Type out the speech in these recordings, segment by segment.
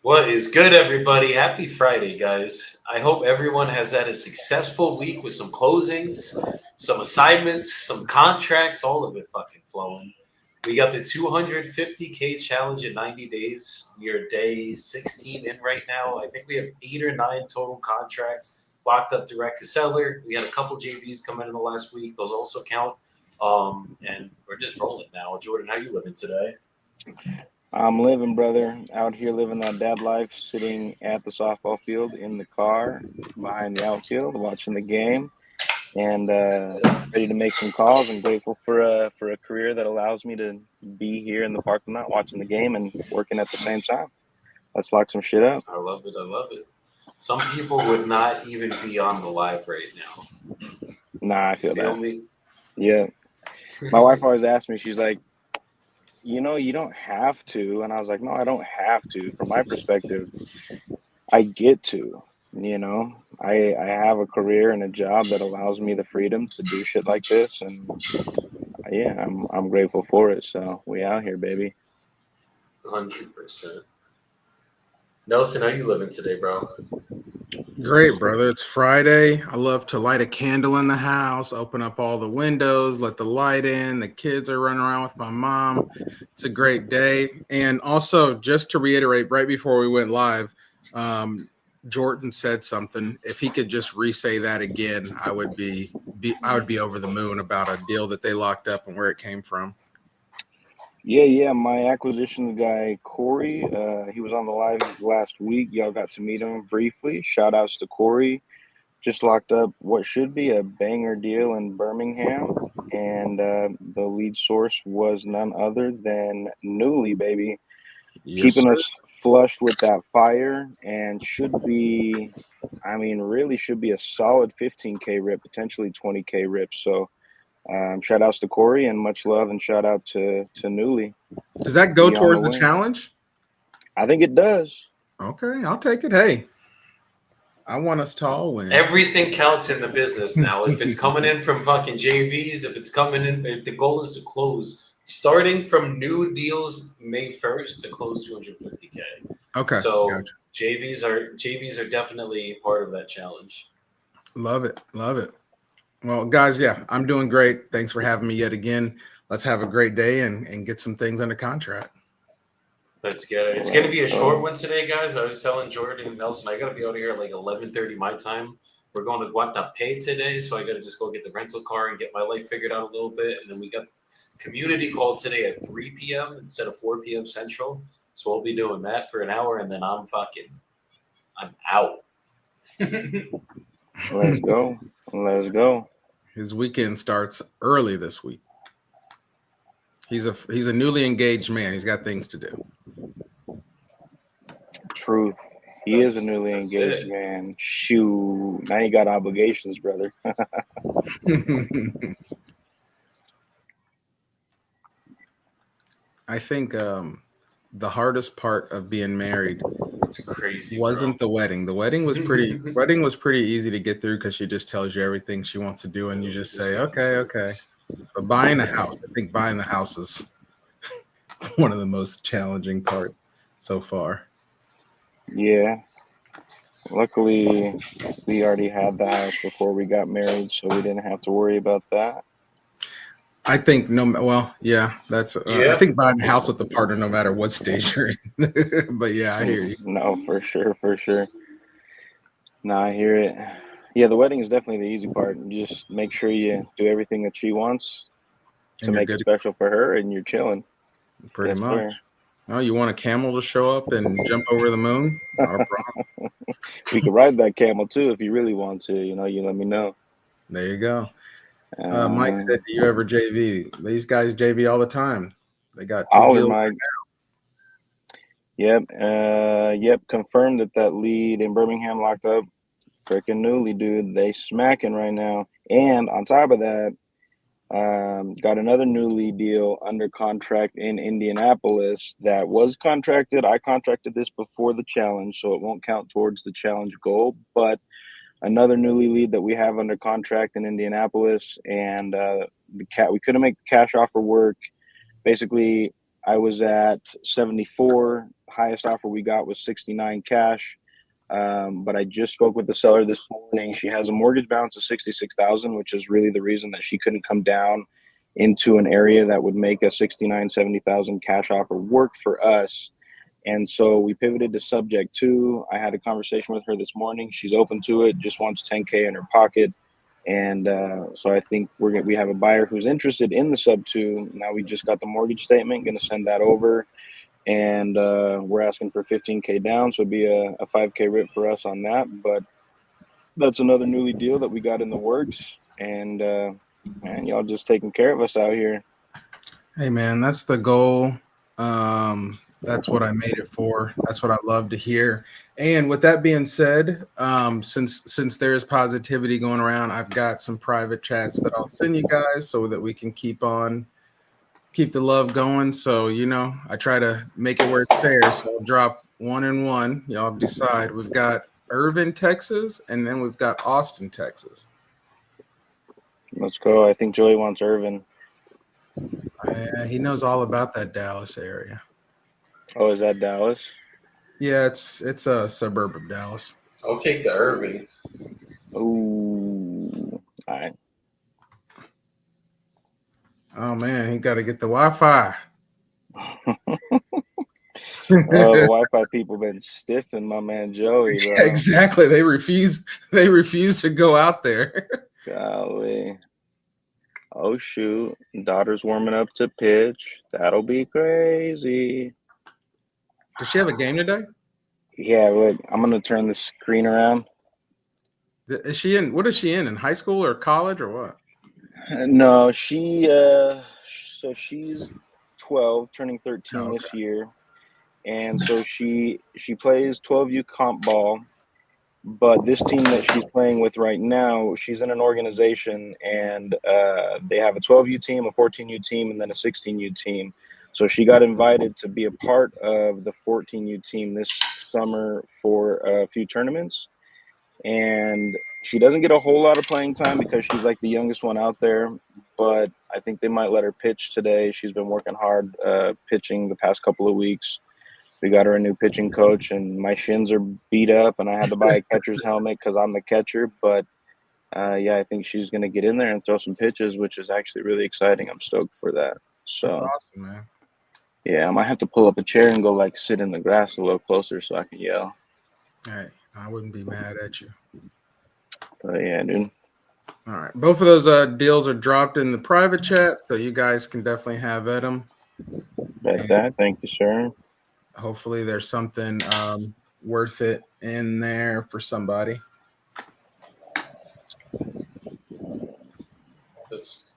What is good, everybody? Happy Friday, guys. I hope everyone has had a successful week with some closings, some assignments, some contracts, all of it fucking flowing. We got the 250K challenge in 90 days. We are day 16 in right now. I think we have 8 or 9 total contracts locked up direct to seller. We had a couple JVs come in the last week. Those also count. And we're just rolling now. Jordan, how you living today? I'm living, brother, out here living that dad life, sitting at the softball field in the car behind the outfield, watching the game, and ready to make some calls. And grateful for a career that allows me to be here in the parking lot watching the game and working at the same time. Let's lock some shit up. I love it. I love it. Some people would not even be on the live right now. Nah, I You feel feel that. me? Yeah, my wife always asks me. She's like, you don't have to, and I was like, no, I don't have to. From my perspective, I get to, I have a career and a job that allows me the freedom to do shit like this, and yeah, I'm grateful for it. So we out here, baby. 100%. Nelson, how you living today, bro? Great, brother. It's Friday. I love to light a candle in the house, open up all the windows, let the light in. The kids are running around with my mom. It's a great day. And also, just to reiterate, right before we went live, um, Jordan said something. If he could just re-say that again, I would be over the moon about a deal that they locked up and where it came from. Yeah. My acquisitions guy Corey, he was on the live last week. Y'all got to meet him briefly. Shout outs to Corey. Just locked up what should be a banger deal in Birmingham, and the lead source was none other than Newly, baby. Yes, Keeping sir. us flushed with that fire, and should be, I mean, really should be a solid 15K rip, potentially 20K rip. So shout outs to Corey and much love, and shout out to Newly. Does that go He on the towards the wing. challenge? I think it does. Okay, I'll take it. Hey, I want us to all win. Everything counts in the business now. If it's coming in from fucking JVs, if it's coming in, if the goal is to close, starting from new deals May 1st to close 250K. Okay, So gotcha. JVs are definitely part of that challenge. Love it. Love it. Well, guys, yeah, I'm doing great. Thanks for having me yet again. Let's have a great day and get some things under contract. Let's get it. It's gonna Let's be a short go. one today, guys. I was telling Jordan and Nelson, I gotta be out of here at like 11:30 my time. We're going to Guatapé today, so I gotta just go get the rental car and get my life figured out a little bit. And then we got community call today at 3 p.m. instead of 4 p.m. Central. So we'll be doing that for an hour, and then I'm out. Let's go. Let's go. His weekend starts early this week. He's a newly engaged man. He's got things to do. Truth. He is a newly That's engaged it. man. Shoot. Now you got obligations, brother. I think the hardest part of being married It's crazy, bro. wasn't the wedding. The wedding was pretty easy to get through because she just tells you everything she wants to do, and you We just just say, get these okay, okay. things. But buying a house, I think buying the house is one of the most challenging parts so far. Yeah. Luckily, we already had the house before we got married, so we didn't have to worry about that. I think well, yeah, that's. I Yep. think buying a house with a partner, no matter what stage you're in. But yeah, I hear you. No, for sure, for sure. No, I hear it. Yeah, the wedding is definitely the easy part. You just make sure you do everything that she wants to And you're make it good, special for her, and you're chilling. pretty Yes, much. sir. Oh, you want a camel to show up and jump over the moon? Not a problem. We could ride that camel too if you really want to. You let me know. There you go. Mike Uh, said, "Do you ever JV?" These guys JV all the time. They got two Holler, deals. Mike. Yep. Yep. Confirmed that that lead in Birmingham locked up. Freaking Newly, dude. They smacking right now. And on top of that, got another Newly deal under contract in Indianapolis that was contracted. I contracted this before the challenge, so it won't count towards the challenge goal. But another Newly lead that we have under contract in Indianapolis, and we couldn't make the cash offer work. Basically, I was at 74. highest offer we got was 69 cash. But I just spoke with the seller this morning. She has a mortgage balance of 66,000, which is really the reason that she couldn't come down into an area that would make a 69, 70,000 cash offer work for us. And so we pivoted to subject to. I had a conversation with her this morning. She's open to it, just wants 10K in her pocket. And so I think we have a buyer who's interested in the sub two. Now we just got the mortgage statement, going to send that over. And we're asking for 15K down. So it'd be a 5K rip for us on that. But that's another newly deal that we got in the works. And man, y'all just taking care of us out here. Hey man, that's the goal. That's what I made it for. That's what I love to hear. And with that being said, since there's positivity going around, I've got some private chats that I'll send you guys so that we can keep the love going. So, I try to make it where it's fair. So I'll drop 1 and 1. Y'all decide. We've got Irvin, Texas, and then we've got Austin, Texas. Let's go. I think Joey wants Irvin. He knows all about that Dallas area. Oh, is that Dallas? Yeah, it's a suburb of Dallas. I'll take the Irving. Ooh. All right. Oh man, he got to get the Wi-Fi. The Wi-Fi people been stiffing my man Joey, bro. Yeah, exactly. They refuse to go out there. Golly. Oh shoot. Daughter's warming up to pitch. That'll be crazy. Does she have a game today? Yeah, look, I'm gonna turn the screen around. Is she in? What is she in high school or college or what? No, so she's 12, turning 13 this year. And so she plays 12U comp ball, but this team that she's playing with right now, she's in an organization, and they have a 12U team, a 14U team, and then a 16U team. So she got invited to be a part of the 14U team this summer for a few tournaments. And she doesn't get a whole lot of playing time because she's like the youngest one out there, but I think they might let her pitch today. She's been working hard pitching the past couple of weeks. We got her a new pitching coach, and my shins are beat up, and I had to buy a catcher's helmet because I'm the catcher. But, yeah, I think she's going to get in there and throw some pitches, which is actually really exciting. I'm stoked for that. So, that's awesome, man. Yeah, I might have to pull up a chair and go, sit in the grass a little closer so I can yell. Hey, I wouldn't be mad at you. But, yeah, dude. All right. Both of those deals are dropped in the private chat, so you guys can definitely have at them. Bet that. Thank you, sir. Hopefully there's something worth it in there for somebody. Let's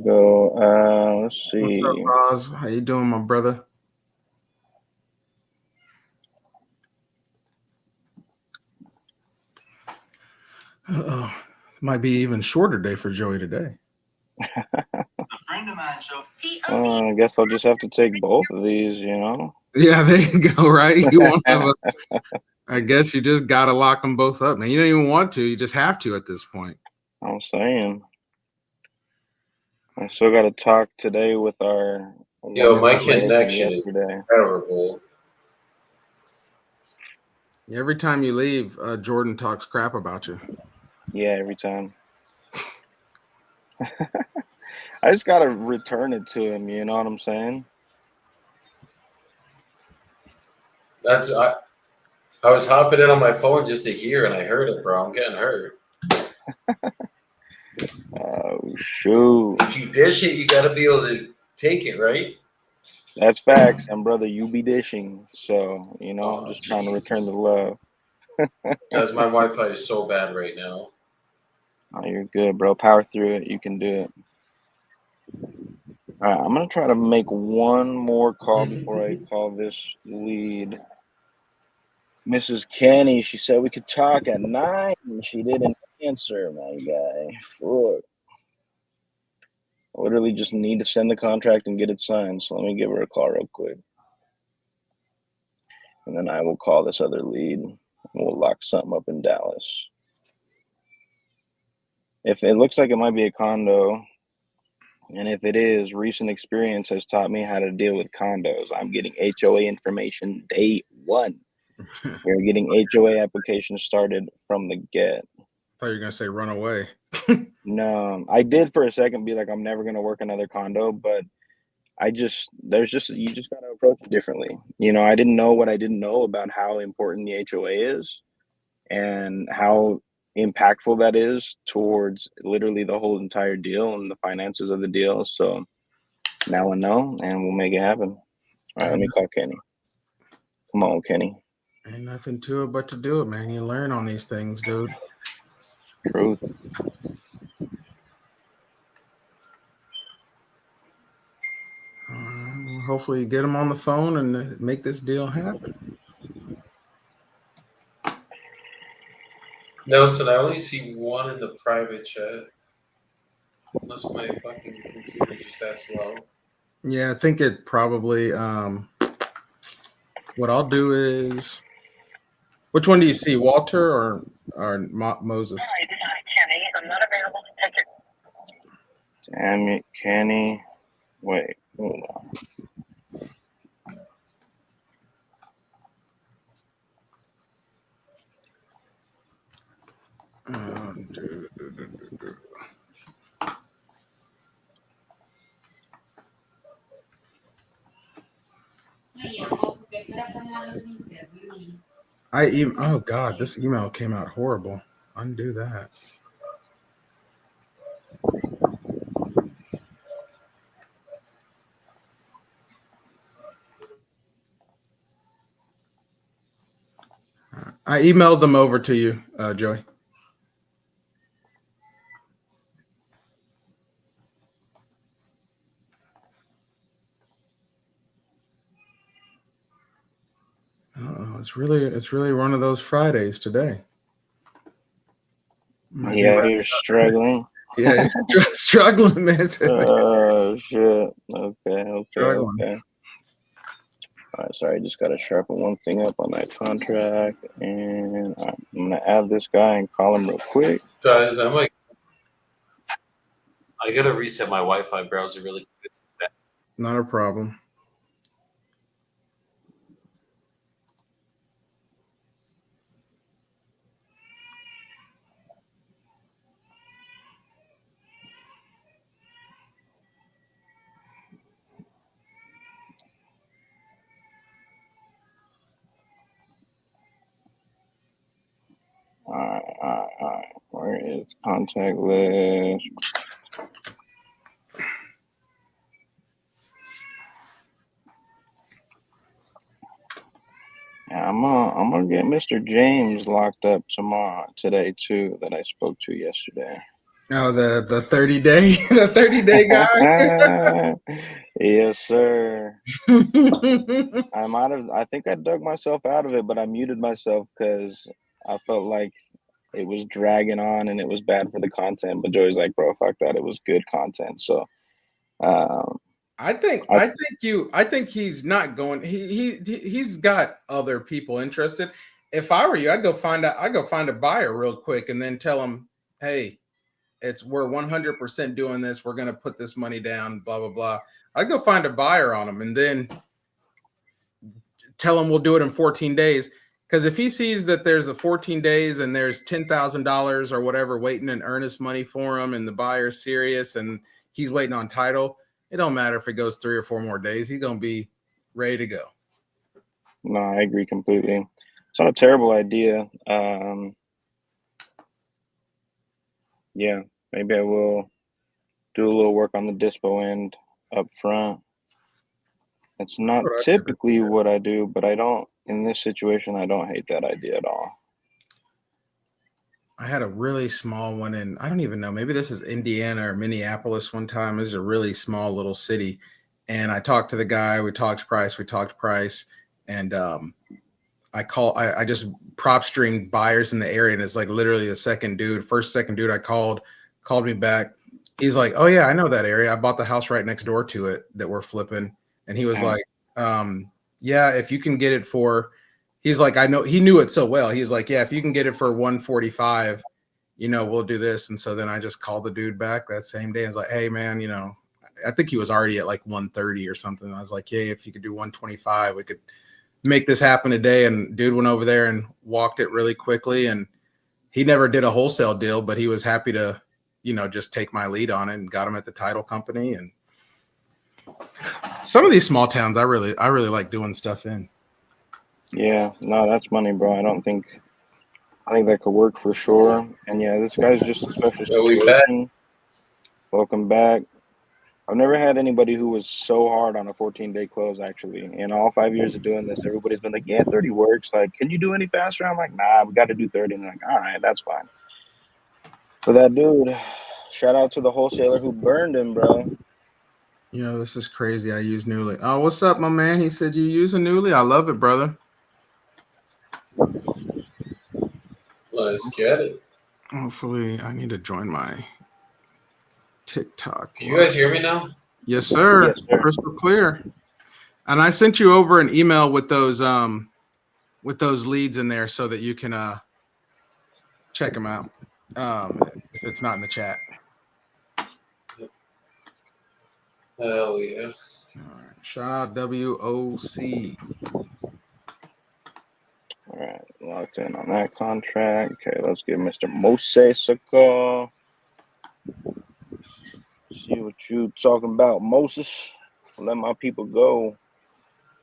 go. Let's see. What's up, Roz? How you doing, my brother? Uh-oh. Might be even shorter day for Joey today. I guess I'll just have to take both of these, Yeah, there you go, right? You won't have I guess you just got to lock them both up. Now, you don't even want to. You just have to at this point. I'm saying. I still got to talk today with our... My connection is terrible. Every time you leave, Jordan talks crap about you. Yeah, every time. I just got to return it to him, you know what I'm saying? I was hopping in on my phone just to hear, and I heard it, bro. I'm getting hurt. Oh, shoot. If you dish it, you got to be able to take it, right? That's facts. And, brother, you be dishing. So, I'm just trying to return the love. Because my Wi-Fi is so bad right now. Oh, you're good, bro. Power through it. You can do it. All right, I'm going to try to make one more call before I call this lead. Mrs. Kenny, she said we could talk at 9. She didn't answer, my guy. Fuck. I literally just need to send the contract and get it signed. So let me give her a call real quick. And then I will call this other lead. And we'll lock something up in Dallas. If it looks like it might be a condo, And if it is, recent experience has taught me how to deal with condos. I'm getting HOA information day one. We're getting HOA applications started from the get. Thought you were gonna say run away. No, I did for a second be like, I'm never gonna work another condo, but you just gotta approach it differently. You know, I didn't know what I didn't know about how important the HOA is and how impactful that is towards literally the whole entire deal and the finances of the deal. So now I know, and we'll make it happen. All right, let me call Kenny. Come on, Kenny. Ain't nothing to it but to do it, man. You learn on these things, dude. Truth. Hopefully you get them on the phone and make this deal happen. Nelson, I only see one in the private chat. Unless my fucking computer's just that slow. Yeah, I think it probably. What I'll do is, which one do you see, Walter or Moses? Hi, this is Kenny. I'm not available to take your. Damn it, Kenny. Wait, hold on. Oh God, this email came out horrible. Undo that. I emailed them over to you, Joey. It's really one of those Fridays today. Yeah, you're struggling. Yeah, he's struggling, man. Oh shit. Okay. Struggling. Okay. All right, sorry, I just gotta sharpen one thing up on that contract, and I'm gonna add this guy and call him real quick. Guys, I gotta reset my Wi-Fi browser really quick. Not a problem. All right. Where is contact list? Yeah, I'm gonna get Mr. James locked up today too, that I spoke to yesterday. Oh, the 30-day the 30-day guy. Yes, sir. I think I dug myself out of it, but I muted myself because I felt like it was dragging on and it was bad for the content. But Joey's like, bro, fuck that. It was good content. So I think he's not going. He's got other people interested. If I were you, I'd go find a buyer real quick and then tell him, hey, we're 100% doing this. We're gonna put this money down. Blah blah blah. I'd go find a buyer on him and then tell him we'll do it in 14 days. Because if he sees that there's a 14 days and there's $10,000 or whatever waiting in earnest money for him, and the buyer's serious and he's waiting on title, it don't matter if it goes 3 or 4 more days. He's gonna be ready to go. No, I agree completely. It's not a terrible idea. Yeah, maybe I will do a little work on the dispo end up front. It's not typically what I do, but in this situation, I don't hate that idea at all. I had a really small one in, I don't even know, maybe this is Indiana or Minneapolis one time. This is a really small little city. And I talked to the guy, we talked price, and I just prop streamed buyers in the area, and it's like literally the second dude I called me back. He's like, oh yeah, I know that area. I bought the house right next door to it that we're flipping. And he was like, yeah, if you can get it for, he's like, I know, he knew it so well. He's like, yeah, if you can get it for 145, we'll do this. And so then I just called the dude back that same day and was like, hey man, I think he was already at like 130 or something. I was like, yeah, if you could do 125, we could make this happen today. And dude went over there and walked it really quickly. And he never did a wholesale deal, but he was happy to, just take my lead on it and got him at the title company. And some of these small towns, I really like doing stuff in. Yeah, no, that's money, bro. I think that could work for sure. And yeah, this guy's just a special situation. Welcome back. I've never had anybody who was so hard on a 14-day close, actually. In all 5 years of doing this, everybody's been like, yeah, 30 works. Like, can you do any faster? I'm like, nah, we got to do 30. And they're like, all right, that's fine. So that dude, shout out to the wholesaler who burned him, bro. This is crazy. I use Newly. Oh, what's up, my man? He said you use a Newly. I love it, brother. Let's get it. Hopefully, I need to join my TikTok. Can you guys hear me now? Yes, sir. Yes, sir. Crystal clear. And I sent you over an email with those leads in there so that you can check them out. If it's not in the chat. Hell yeah. All right. Shout out WOC. All right, locked in on that contract. Okay, let's give Mr. Moses a call. See what you talking about, Moses. Let my people go.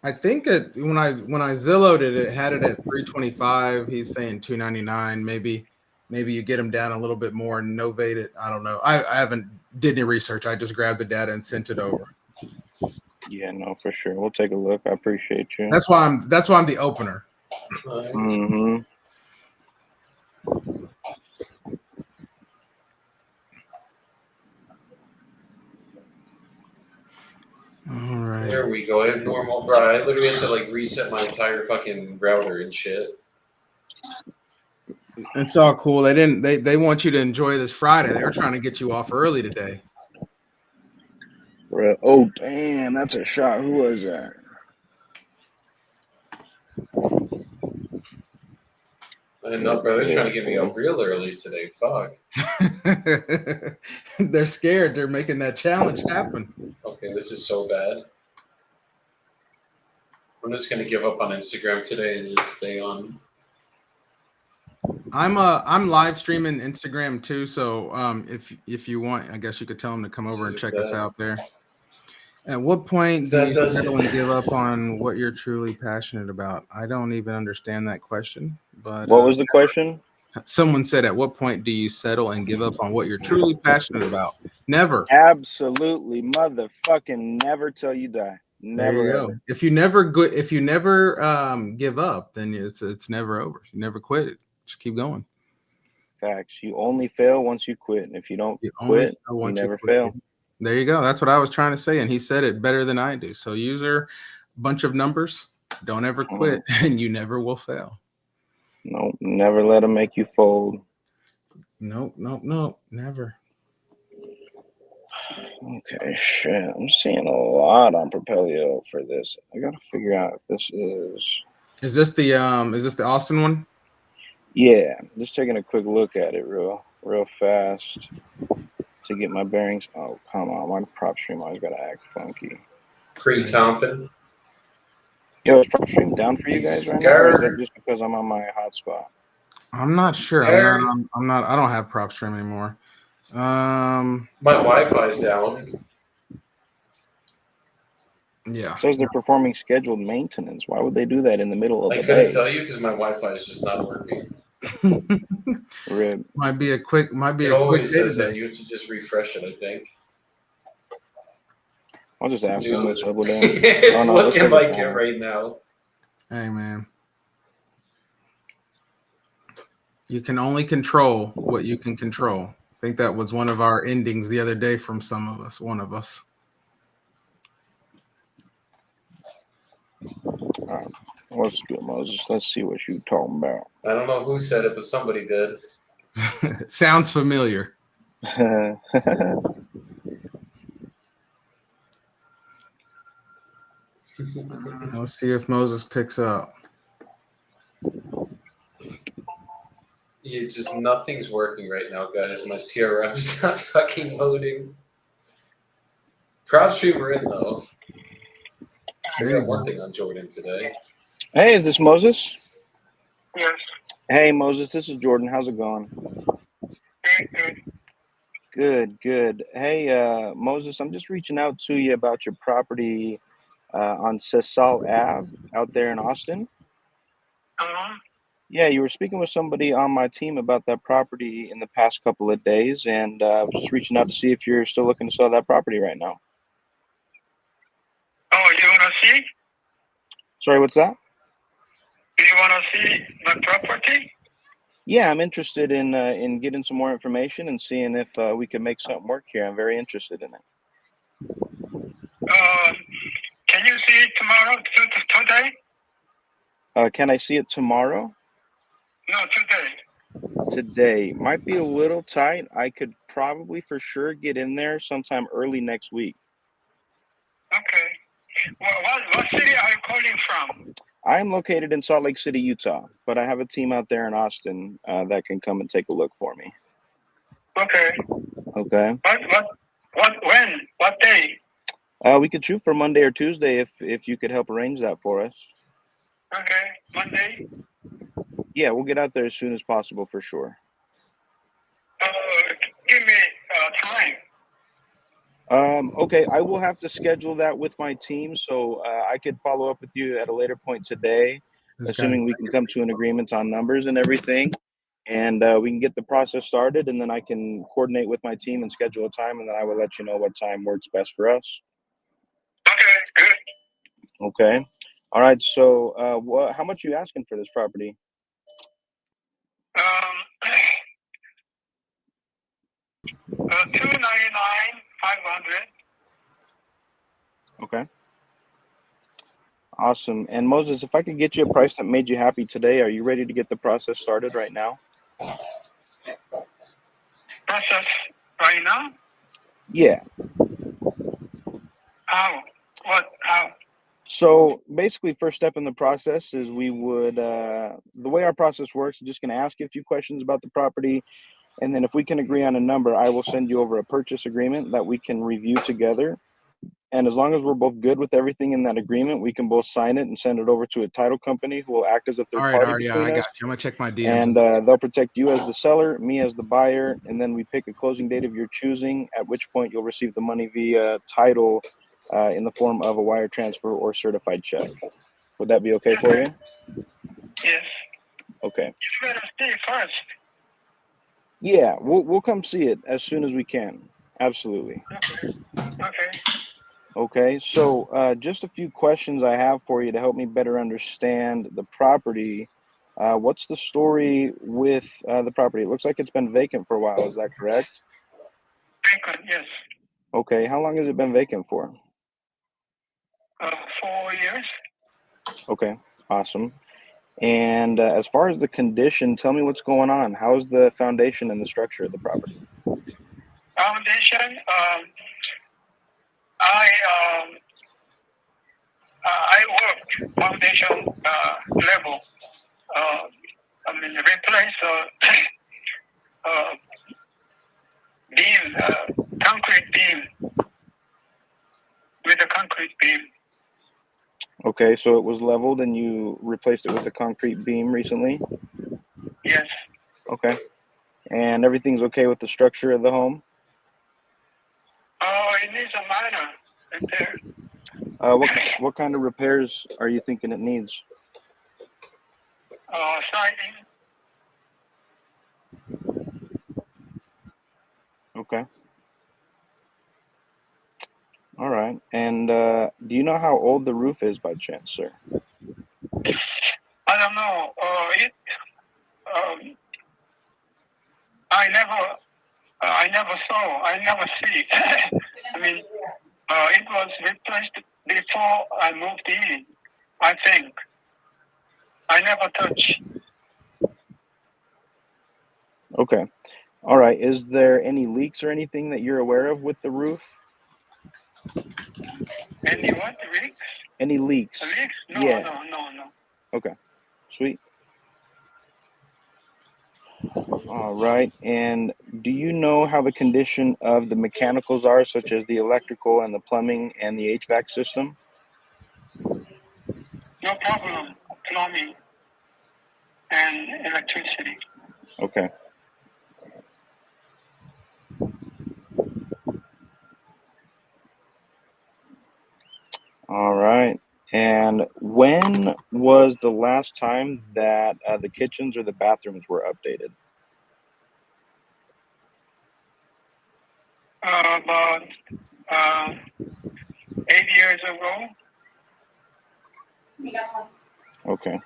I think when I Zillowed it had it at 325. He's saying 299. Maybe you get him down a little bit more and novate it. I don't know. I haven't did any research. I just grabbed the data and sent it over. Yeah, no, for sure. We'll take a look. I appreciate you. That's why I'm the opener. Mm-hmm. All right. There we go. I have normal, bro. I literally had to like reset my entire fucking router and shit. It's all cool. They want you to enjoy this Friday. They were trying to get you off early today. Oh, damn, that's a shot. Who was that? I know, bro. They're trying to get me off real early today. Fuck. They're scared. They're making that challenge happen. Okay, this is so bad. I'm just gonna give up on Instagram today and just stay on. I'm live streaming Instagram too, so if you want, I guess you could tell them to come over and check us out there. At what point do you settle and give up on what you're truly passionate about? I don't even understand that question. But what was the question? Someone said, at what point do you settle and give up on what you're truly passionate about? Never. Absolutely, motherfucking never till you die. Never. There you go. If you never give up, then it's never over. You never quit it. Just keep going. Facts. You only fail once you quit. And if you don't quit, you never fail. There you go. That's what I was trying to say. And he said it better than I do. So user, bunch of numbers, don't ever quit, and you never will fail. Nope. Never let them make you fold. Nope. Never. Okay, shit. I'm seeing a lot on Propelio for this. I gotta figure out if this is. Is this the Austin one? Yeah, just taking a quick look at it real fast to get my bearings. Oh, come on. My prop stream always gotta act funky. Pre-comping. Yo, is prop stream down for you guys right now? Or is that just because I'm on my hotspot? I'm not sure. I'm not. I don't have prop stream anymore. My Wi-Fi's down. It Yeah. says they're performing scheduled maintenance. Why would they do that in the middle of the day? I couldn't tell you because my Wi-Fi is just not working. Rib. Might be a quick It always says that you have to just refresh it, I think. I'll just ask them which level down. It's looking like it right now. Hey, man. You can only control what you can control. I think that was one of our endings the other day from one of us. All right. What's good, Moses? Let's see what you talking about. I don't know who said it, but somebody did. Sounds familiar. Let's see if Moses picks up. Nothing's working right now, guys. My CRM's not fucking loading. Proud streamer in though. I There you got one go. thing on Jordan today. Hey, is this Moses? Yes. Hey, Moses, this is Jordan. How's it going? Very good. Good, good. Hey, Moses, I'm just reaching out to you about your property on Cecil Ave out there in Austin. Uh-huh. Yeah, you were speaking with somebody on my team about that property in the past couple of days, and I was just reaching out to see if you're still looking to sell that property right now. Oh, you wanna see? Sorry, what's that? You wanna see my property? Yeah, I'm interested in getting some more information and seeing if we can make something work here. I'm very interested in it. Can you see it tomorrow? Today? Can I see it tomorrow? No, today. Today might be a little tight. I could probably for sure get in there sometime early next week. Okay. What city are you calling from? I'm located in Salt Lake City, Utah, but I have a team out there in Austin that can come and take a look for me. Okay. Okay. When? What day? We could shoot for Monday or Tuesday if you could help arrange that for us. Okay. Monday? Yeah, we'll get out there as soon as possible for sure. Give me time. Okay, I will have to schedule that with my team, so I could follow up with you at a later point today, This guy. assuming we can come to an agreement on numbers and everything, and we can get the process started, and then I can coordinate with my team and schedule a time, and then I will let you know what time works best for us. Okay, good. Okay. All right. So, how much are you asking for this property? $299,500. Okay. Awesome. And Moses, if I could get you a price that made you happy today, are you ready to get the process started right now? Process right now? Yeah. How? What? How? So basically, first step in the process is we would, the way our process works, I'm just going to ask you a few questions about the property. And then if we can agree on a number, I will send you over a purchase agreement that we can review together. And as long as we're both good with everything in that agreement, we can both sign it and send it over to a title company who will act as a third All right, party Arya, between I got us. you. I'm gonna check my DMs. And they'll protect you as the seller, me as the buyer, and then we pick a closing date of your choosing, at which point you'll receive the money via title in the form of a wire transfer or certified check. Would that be okay for you? Yes. Okay. You better see first. Yeah, we'll come see it as soon as we can. Absolutely. Okay. Okay, so just a few questions I have for you to help me better understand the property. What's the story with the property? It looks like it's been vacant for a while. Is that correct? Vacant, yes. Okay, how long has it been vacant for? 4 years. Okay, awesome. And as far as the condition, tell me what's going on. How's the foundation and the structure of the property? Foundation. I worked foundation level. Replace beam, concrete beam with a concrete beam. Okay, so it was leveled and you replaced it with a concrete beam recently? Yes. Okay. And everything's okay with the structure of the home? It needs a minor repair. What kind of repairs are you thinking it needs? Siding. Okay. All right. And do you know how old the roof is by chance, sir? I don't know. I never saw. I never see. I mean, it was replaced before I moved in. I think. I never touched. Okay. All right. Is there any leaks or anything that you're aware of with the roof? Any what? Leaks? Any leaks? Leaks? No, Yeah. no. Okay. Sweet. All right. And do you know how the condition of the mechanicals are, such as the electrical and the plumbing and the HVAC system? No problem. Plumbing and electricity. Okay. All right. And when was the last time that the kitchens or the bathrooms were updated? About 8 years ago. Okay.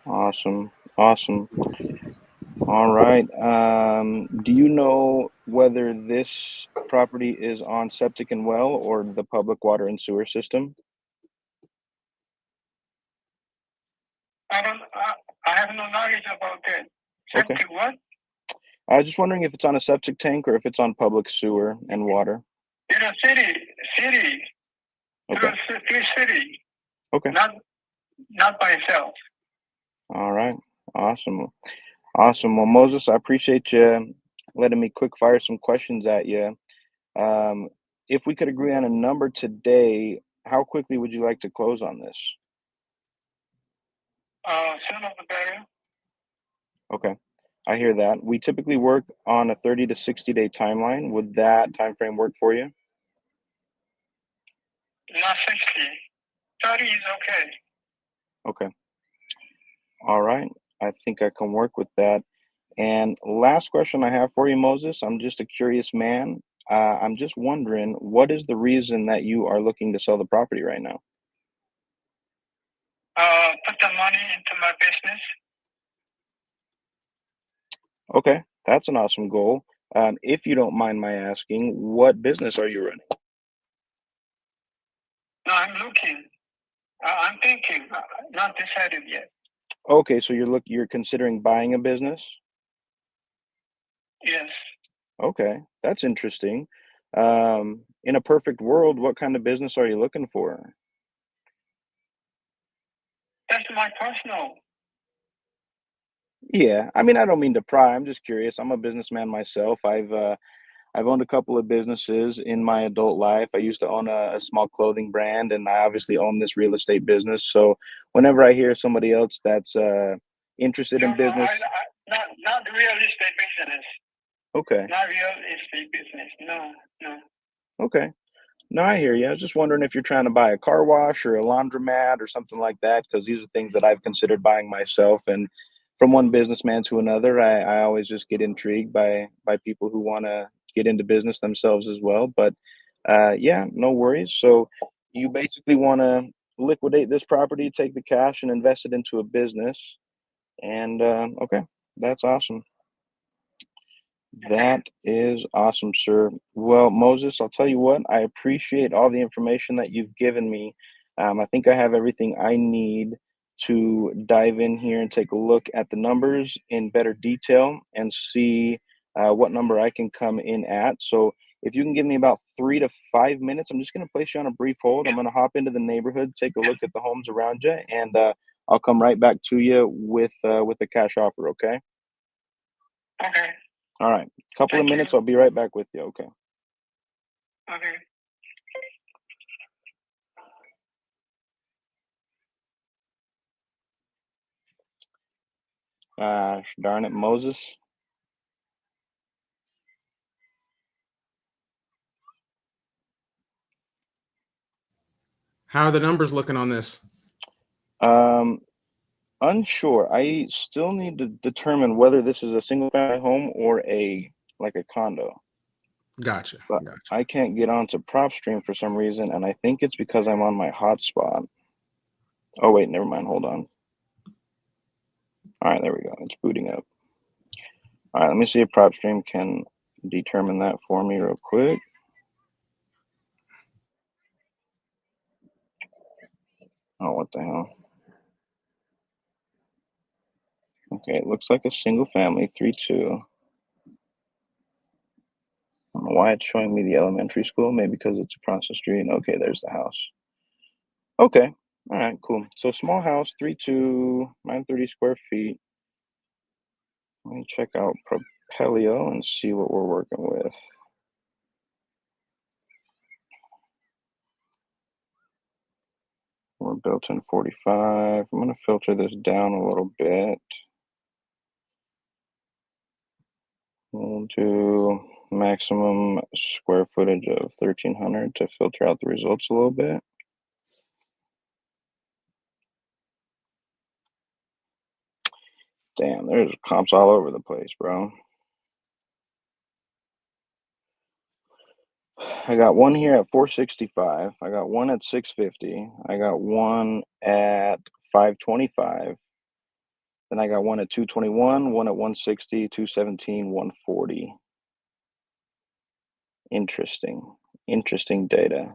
Awesome. Awesome. All right. Do you know whether this property is on septic and well or the public water and sewer system? I don't. I have no knowledge about that. Okay. Septic what? I was just wondering if it's on a septic tank or if it's on public sewer and water. In a city. Okay. City. Okay. Not by itself. All right. Awesome. Awesome. Well, Moses, I appreciate you letting me quick fire some questions at you. If we could agree on a number today, how quickly would you like to close on this? Sooner the better. Okay. I hear that. We typically work on a 30 to 60 day timeline. Would that time frame work for you? Not 60. 30 is okay. Okay. All right. I think I can work with that. And last question I have for you, Moses. I'm just a curious man. I'm just wondering, what is the reason that you are looking to sell the property right now? Put the money into my business. Okay, that's an awesome goal. If you don't mind my asking, what business are you running? No, I'm looking. I'm thinking. Not decided yet. Okay, so you're considering buying a business? Yes. Okay, that's interesting. In a perfect world, what kind of business are you looking for? That's my personal. Yeah, I mean, I don't mean to pry. I'm just curious. I'm a businessman myself. I've owned a couple of businesses in my adult life. I used to own a small clothing brand, and I obviously own this real estate business. So whenever I hear somebody else that's interested in No, business, not the real estate business. okay, Not real estate business. No. okay. No, I hear you. I was just wondering if you're trying to buy a car wash or a laundromat or something like that, because these are things that I've considered buying myself. And from one businessman to another, I always just get intrigued by people who want to get into business themselves as well. But yeah, no worries. So you basically want to liquidate this property, take the cash, and invest it into a business. And okay, that's awesome. That is awesome, sir. Well, Moses, I'll tell you what, I appreciate all the information that you've given me. I think I have everything I need to dive in here and take a look at the numbers in better detail and see what number I can come in at. So, if you can give me about 3 to 5 minutes, I'm just going to place you on a brief hold. I'm going to hop into the neighborhood, take a look at the homes around you, and I'll come right back to you with a cash offer. Okay. Okay. All right. Couple of Thank you. minutes. I'll be right back with you. Okay. Okay. Gosh darn it, Moses. How are the numbers looking on this? Um, Unsure. I still need to determine whether this is a single family home or a condo. Gotcha. But Gotcha. I can't get onto PropStream for some reason, and I think it's because I'm on my hotspot. Oh wait, never mind. Hold on. All right, there we go. It's booting up. All right, let me see if PropStream can determine that for me real quick. Oh, what the hell? Okay, it looks like a single family, 3-2. I don't know why it's showing me the elementary school. Maybe because it's across the street. Okay, there's the house. Okay. All right, cool. So small house, 3-2, 930 square feet. Let me check out Propelio and see what we're working with. We're built in 45. I'm going to filter this down a little bit. We'll do maximum square footage of 1,300 to filter out the results a little bit. Damn, there's comps all over the place, bro. I got one here at 465. I got one at 650. I got one at 525. Then I got one at 221, one at 160, 217, 140. Interesting data.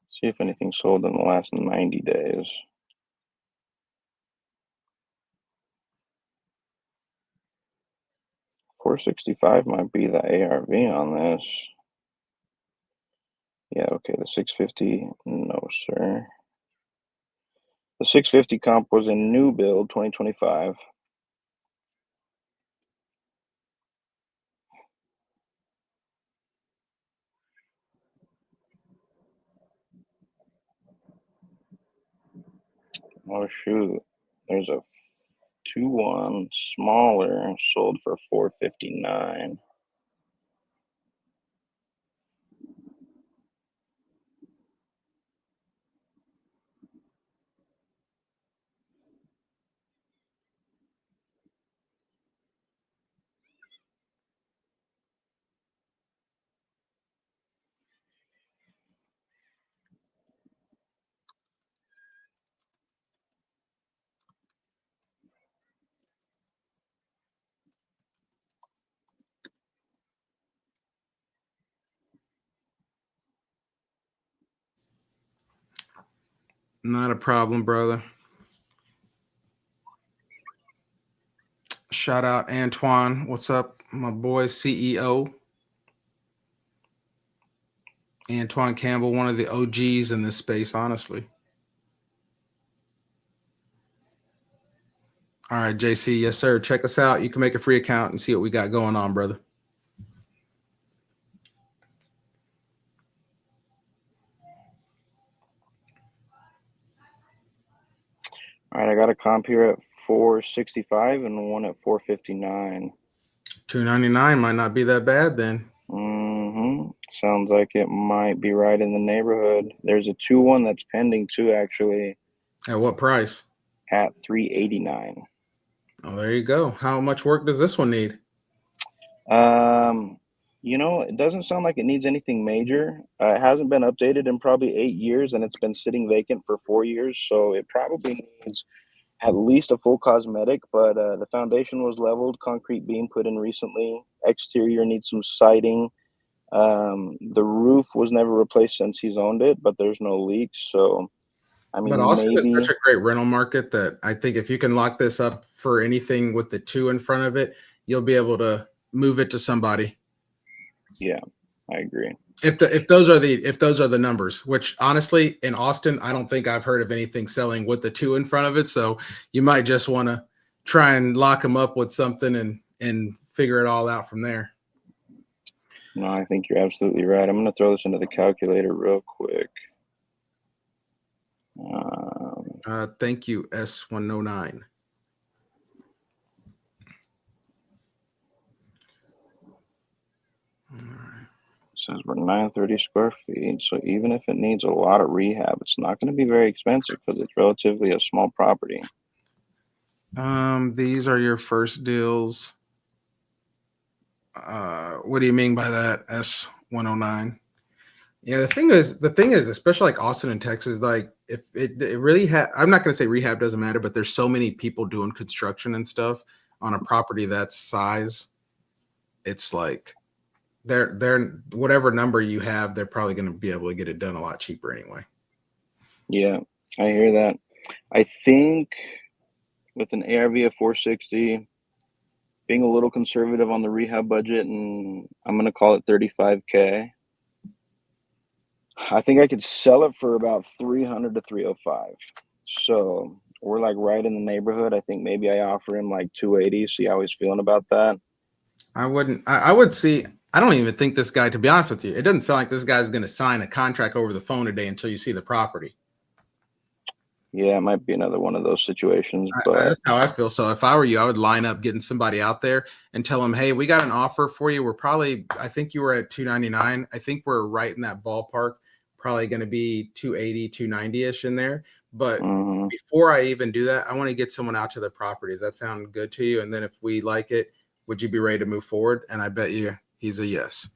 See if anything sold in the last 90 days. $465 might be the ARV on this. Yeah, okay, the 650, no, sir. The 650 comp was a new build, 2025. Oh, shoot. There's a 2-1 smaller sold for $459. Not a problem, brother. Shout out Antoine. What's up, my boy CEO? Antoine Campbell, one of the OGs in this space, honestly. All right, JC. Yes, sir. Check us out. You can make a free account and see what we got going on, brother. All right, I got a comp here at 465 and one at 459. $299 might not be that bad then. Sounds like it might be right in the neighborhood. There's a 2-1 that's pending too, actually. At what price? At 389. Oh, there you go. How much work does this one need? It doesn't sound like it needs anything major. It hasn't been updated in probably 8 years, and it's been sitting vacant for 4 years. So it probably needs at least a full cosmetic, but the foundation was leveled, concrete beam put in recently. Exterior needs some siding. The roof was never replaced since he's owned it, but there's no leaks. So, I mean, But Austin maybe is such a great rental market that I think if you can lock this up for anything with the 2 in front of it, you'll be able to move it to somebody. Yeah, I agree. If those are the numbers, which honestly in Austin, I don't think I've heard of anything selling with the 2 in front of it. So you might just want to try and lock them up with something and figure it all out from there. No, I think you're absolutely right. I'm going to throw this into the calculator real quick. Thank you, S109. All right. Says we're 930 square feet. So even if it needs a lot of rehab, it's not going to be very expensive because it's relatively a small property. These are your first deals. What do you mean by that? S109. Yeah, the thing is, especially like Austin and Texas, like if it really I'm not going to say rehab doesn't matter, but there's so many people doing construction and stuff on a property that size. It's like they're whatever number you have, they're probably going to be able to get it done a lot cheaper anyway. Yeah, I hear that. I think with an ARV of 460, being a little conservative on the rehab budget, and I'm going to call it $35K. I think I could sell it for about 300 to 305. So we're like right in the neighborhood. I think maybe I offer him like 280. See how he's feeling about that. I wouldn't. I would see. I don't even think this guy. To be honest with you, it doesn't sound like this guy's going to sign a contract over the phone today until you see the property. Yeah, it might be another one of those situations, but That's how I feel. So if I were you, I would line up getting somebody out there and tell them, "Hey, we got an offer for you. We're probably. I think you were at 299. I think we're right in that ballpark. Probably going to be 280, 290 ish in there. But mhm. before I even do that, I want to get someone out to the property. Does that sound good to you? And then if we like it, would you be ready to move forward?" And I bet you he's a yes.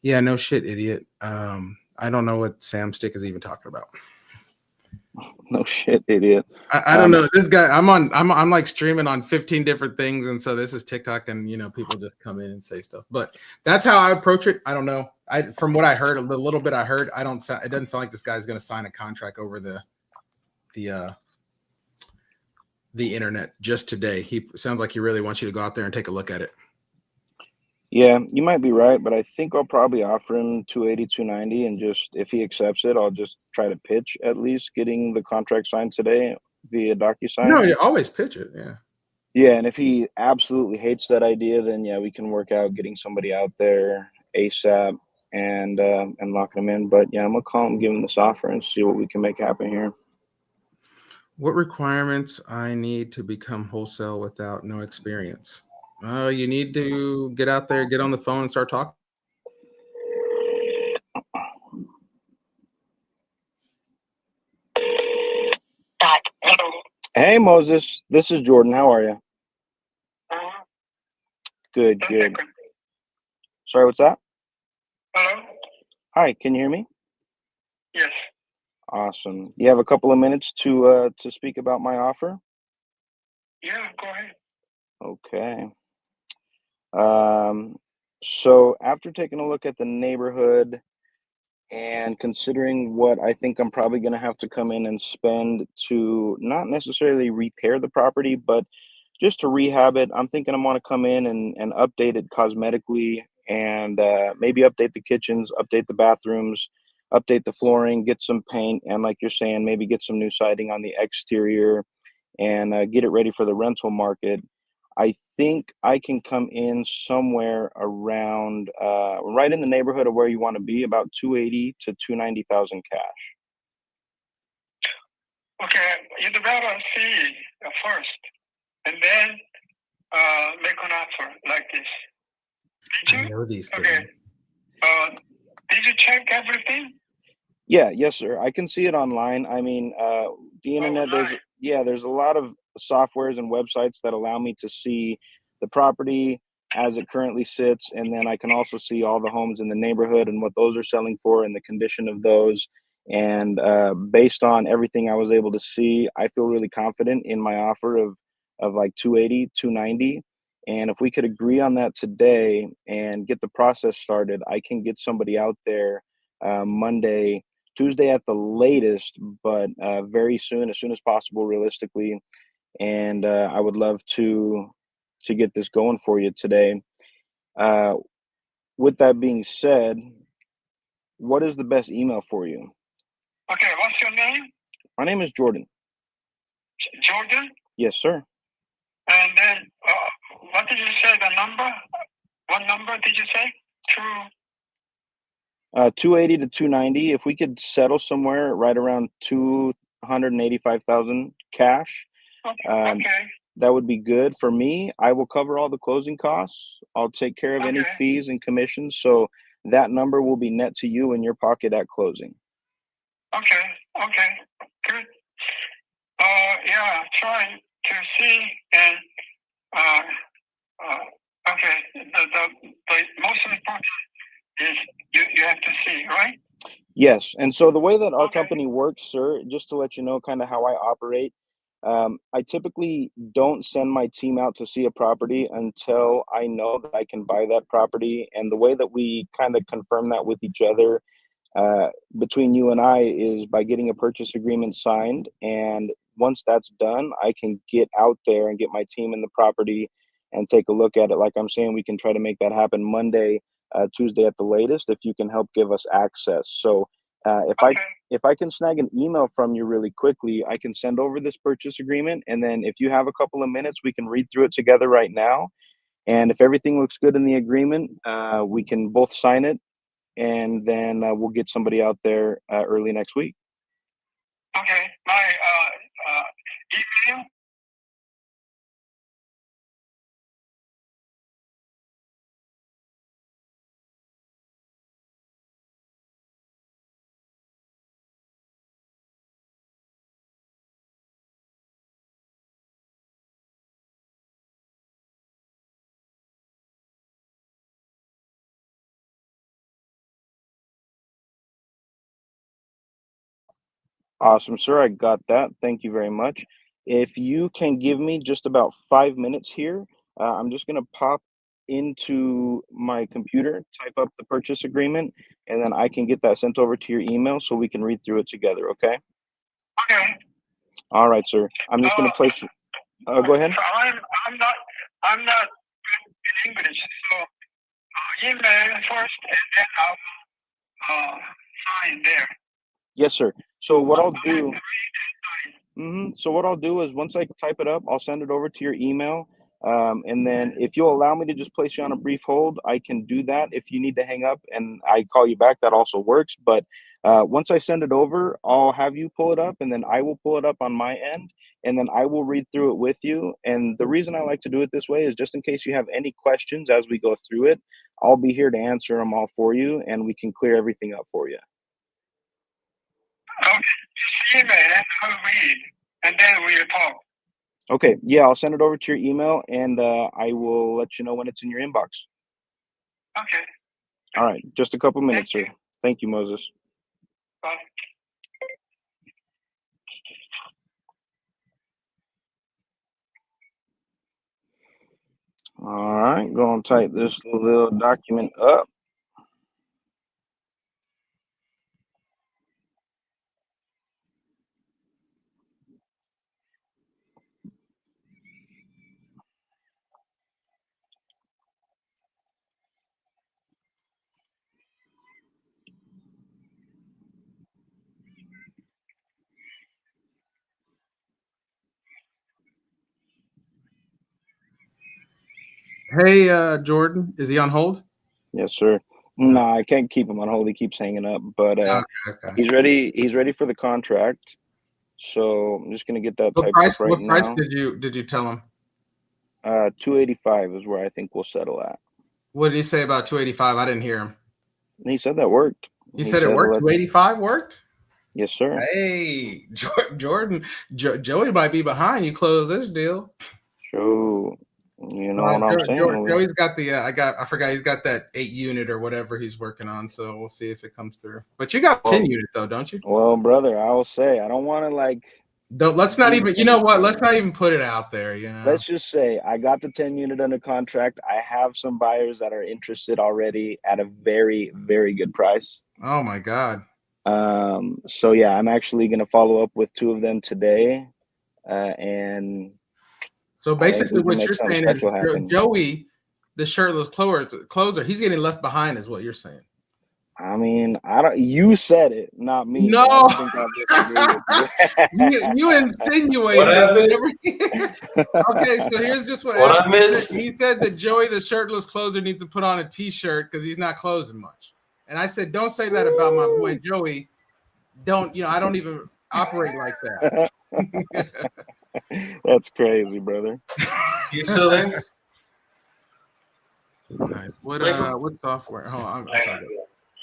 Yeah, no shit, idiot. I don't know what Sam Stick is even talking about. No shit, idiot. I don't know this guy. I'm like streaming on 15 different things, and so this is TikTok, and people just come in and say stuff. But that's how I approach it. I don't know. From what I heard, the little bit I heard, it doesn't sound like this guy's going to sign a contract over the internet just today. He sounds like he really wants you to go out there and take a look at it. Yeah, you might be right, but I think I'll probably offer him 280, 290, and just if he accepts it, I'll just try to pitch at least getting the contract signed today via DocuSign. No, you always pitch it. Yeah. Yeah, and if he absolutely hates that idea, then yeah, we can work out getting somebody out there ASAP and locking him in. But yeah, I'm gonna call him, give him this offer, and see what we can make happen here. What requirements I need to become wholesale without no experience? You need to get out there, get on the phone, and start talking. Hey Moses, this is Jordan. How are you? Good, good. Sorry, what's that? Hello? Hi, can you hear me? Yes. Awesome. You have a couple of minutes to speak about my offer? Yeah, go ahead. Okay. So after taking a look at the neighborhood and considering what I think I'm probably going to have to come in and spend to not necessarily repair the property, but just to rehab it, I'm thinking I'm going to come in and update it cosmetically and maybe update the kitchens, update the bathrooms, update the flooring, get some paint, and like you're saying, maybe get some new siding on the exterior and get it ready for the rental market. I think I can come in somewhere around right in the neighborhood of where you want to be, about 280 to 290,000 cash. Okay, you'd better see first, and then make an offer like this. Did I you? know these things. Okay. Did you check everything? Yeah, yes, sir. I can see it online. I mean, the internet. There's a lot of softwares and websites that allow me to see the property as it currently sits, and then I can also see all the homes in the neighborhood and what those are selling for and the condition of those. And based on everything I was able to see, I feel really confident in my offer of like 280, 290. And if we could agree on that today and get the process started, I can get somebody out there Monday, Tuesday at the latest, but very soon, as soon as possible, realistically. And I would love to get this going for you today. With that being said, what is the best email for you? Okay, what's your name? My name is Jordan. Jordan? Yes, sir. And then, what did you say, the number? What number did you say? 280 to 290. If we could settle somewhere right around 285,000 cash, Okay. that would be good for me. I will cover all the closing costs. I'll take care of any fees and commissions. So that number will be net to you in your pocket at closing. Okay. Good. Yeah, try to see and okay. The most important is you have to see, right? Yes. And so the way that our company works, sir, just to let you know kind of how I operate, I typically don't send my team out to see a property until I know that I can buy that property. And the way that we kind of confirm that with each other between you and I is by getting a purchase agreement signed. And once that's done, I can get out there and get my team in the property and take a look at it. Like I'm saying, we can try to make that happen Monday, Tuesday at the latest, if you can help give us access. So Okay. If I can snag an email from you really quickly, I can send over this purchase agreement, and then if you have a couple of minutes, we can read through it together right now. And if everything looks good in the agreement, we can both sign it, and then we'll get somebody out there early next week. Okay. My email. Awesome, sir. I got that. Thank you very much. If you can give me just about 5 minutes here, I'm just going to pop into my computer, type up the purchase agreement, and then I can get that sent over to your email so we can read through it together. Okay. Okay. All right, sir. I'm just going to place you. Go ahead. So I'm not in English, so email first, and then I'll sign there. Yes, sir. So what I'll I have do. to read and sign. So what I'll do is once I type it up, I'll send it over to your email. And then if you'll allow me to just place you on a brief hold, I can do that. If you need to hang up and I call you back, that also works. But once I send it over, I'll have you pull it up, and then I will pull it up on my end, and then I will read through it with you. And the reason I like to do it this way is just in case you have any questions as we go through it, I'll be here to answer them all for you, and we can clear everything up for you. Okay. Just email and I'll read, and then we'll talk. Okay, yeah, I'll send it over to your email, and I will let you know when it's in your inbox. Okay. All right, just a couple minutes, Thank sir. Thank you, Moses. Bye. All right, go and type this little document up. Hey, Jordan, is he on hold? Yes, sir. No, I can't keep him on hold. He keeps hanging up, but Okay. he's ready. He's ready for the contract. So I'm just gonna get that What typed price? up right What price now. did you tell him? 285 is where I think we'll settle at. What did he say about 285? I didn't hear him. He said that worked. He said it worked. 285 worked. Yes, sir. Hey, Jordan, Joey might be behind. You close this deal. So you know what I'm saying. Joey's got the I forgot he's got that 8 unit or whatever he's working on. So we'll see if it comes through. But you got 10 unit though, don't you? Well, brother, I will say I don't want to like. Let's not even. You know what? Let's not even put it out there. You know. Let's just say I got the 10 unit under contract. I have some buyers that are interested already at a very, very good price. Oh my God. So yeah, I'm actually gonna follow up with 2 of them today, and so basically what you're saying is happen. Joey, the shirtless closer, he's getting left behind, is what you're saying. I mean, I don't. You said it, not me. No, I don't think I disagree with you insinuated. What happened? Okay, so here's just what I happened. missed. He said that Joey, the shirtless closer, needs to put on a T-shirt because he's not closing much. And I said, don't say that about my boy Joey. Don't, I don't even operate like that. That's crazy, brother. You still there? Nice. What software? Hold on, I'm sorry.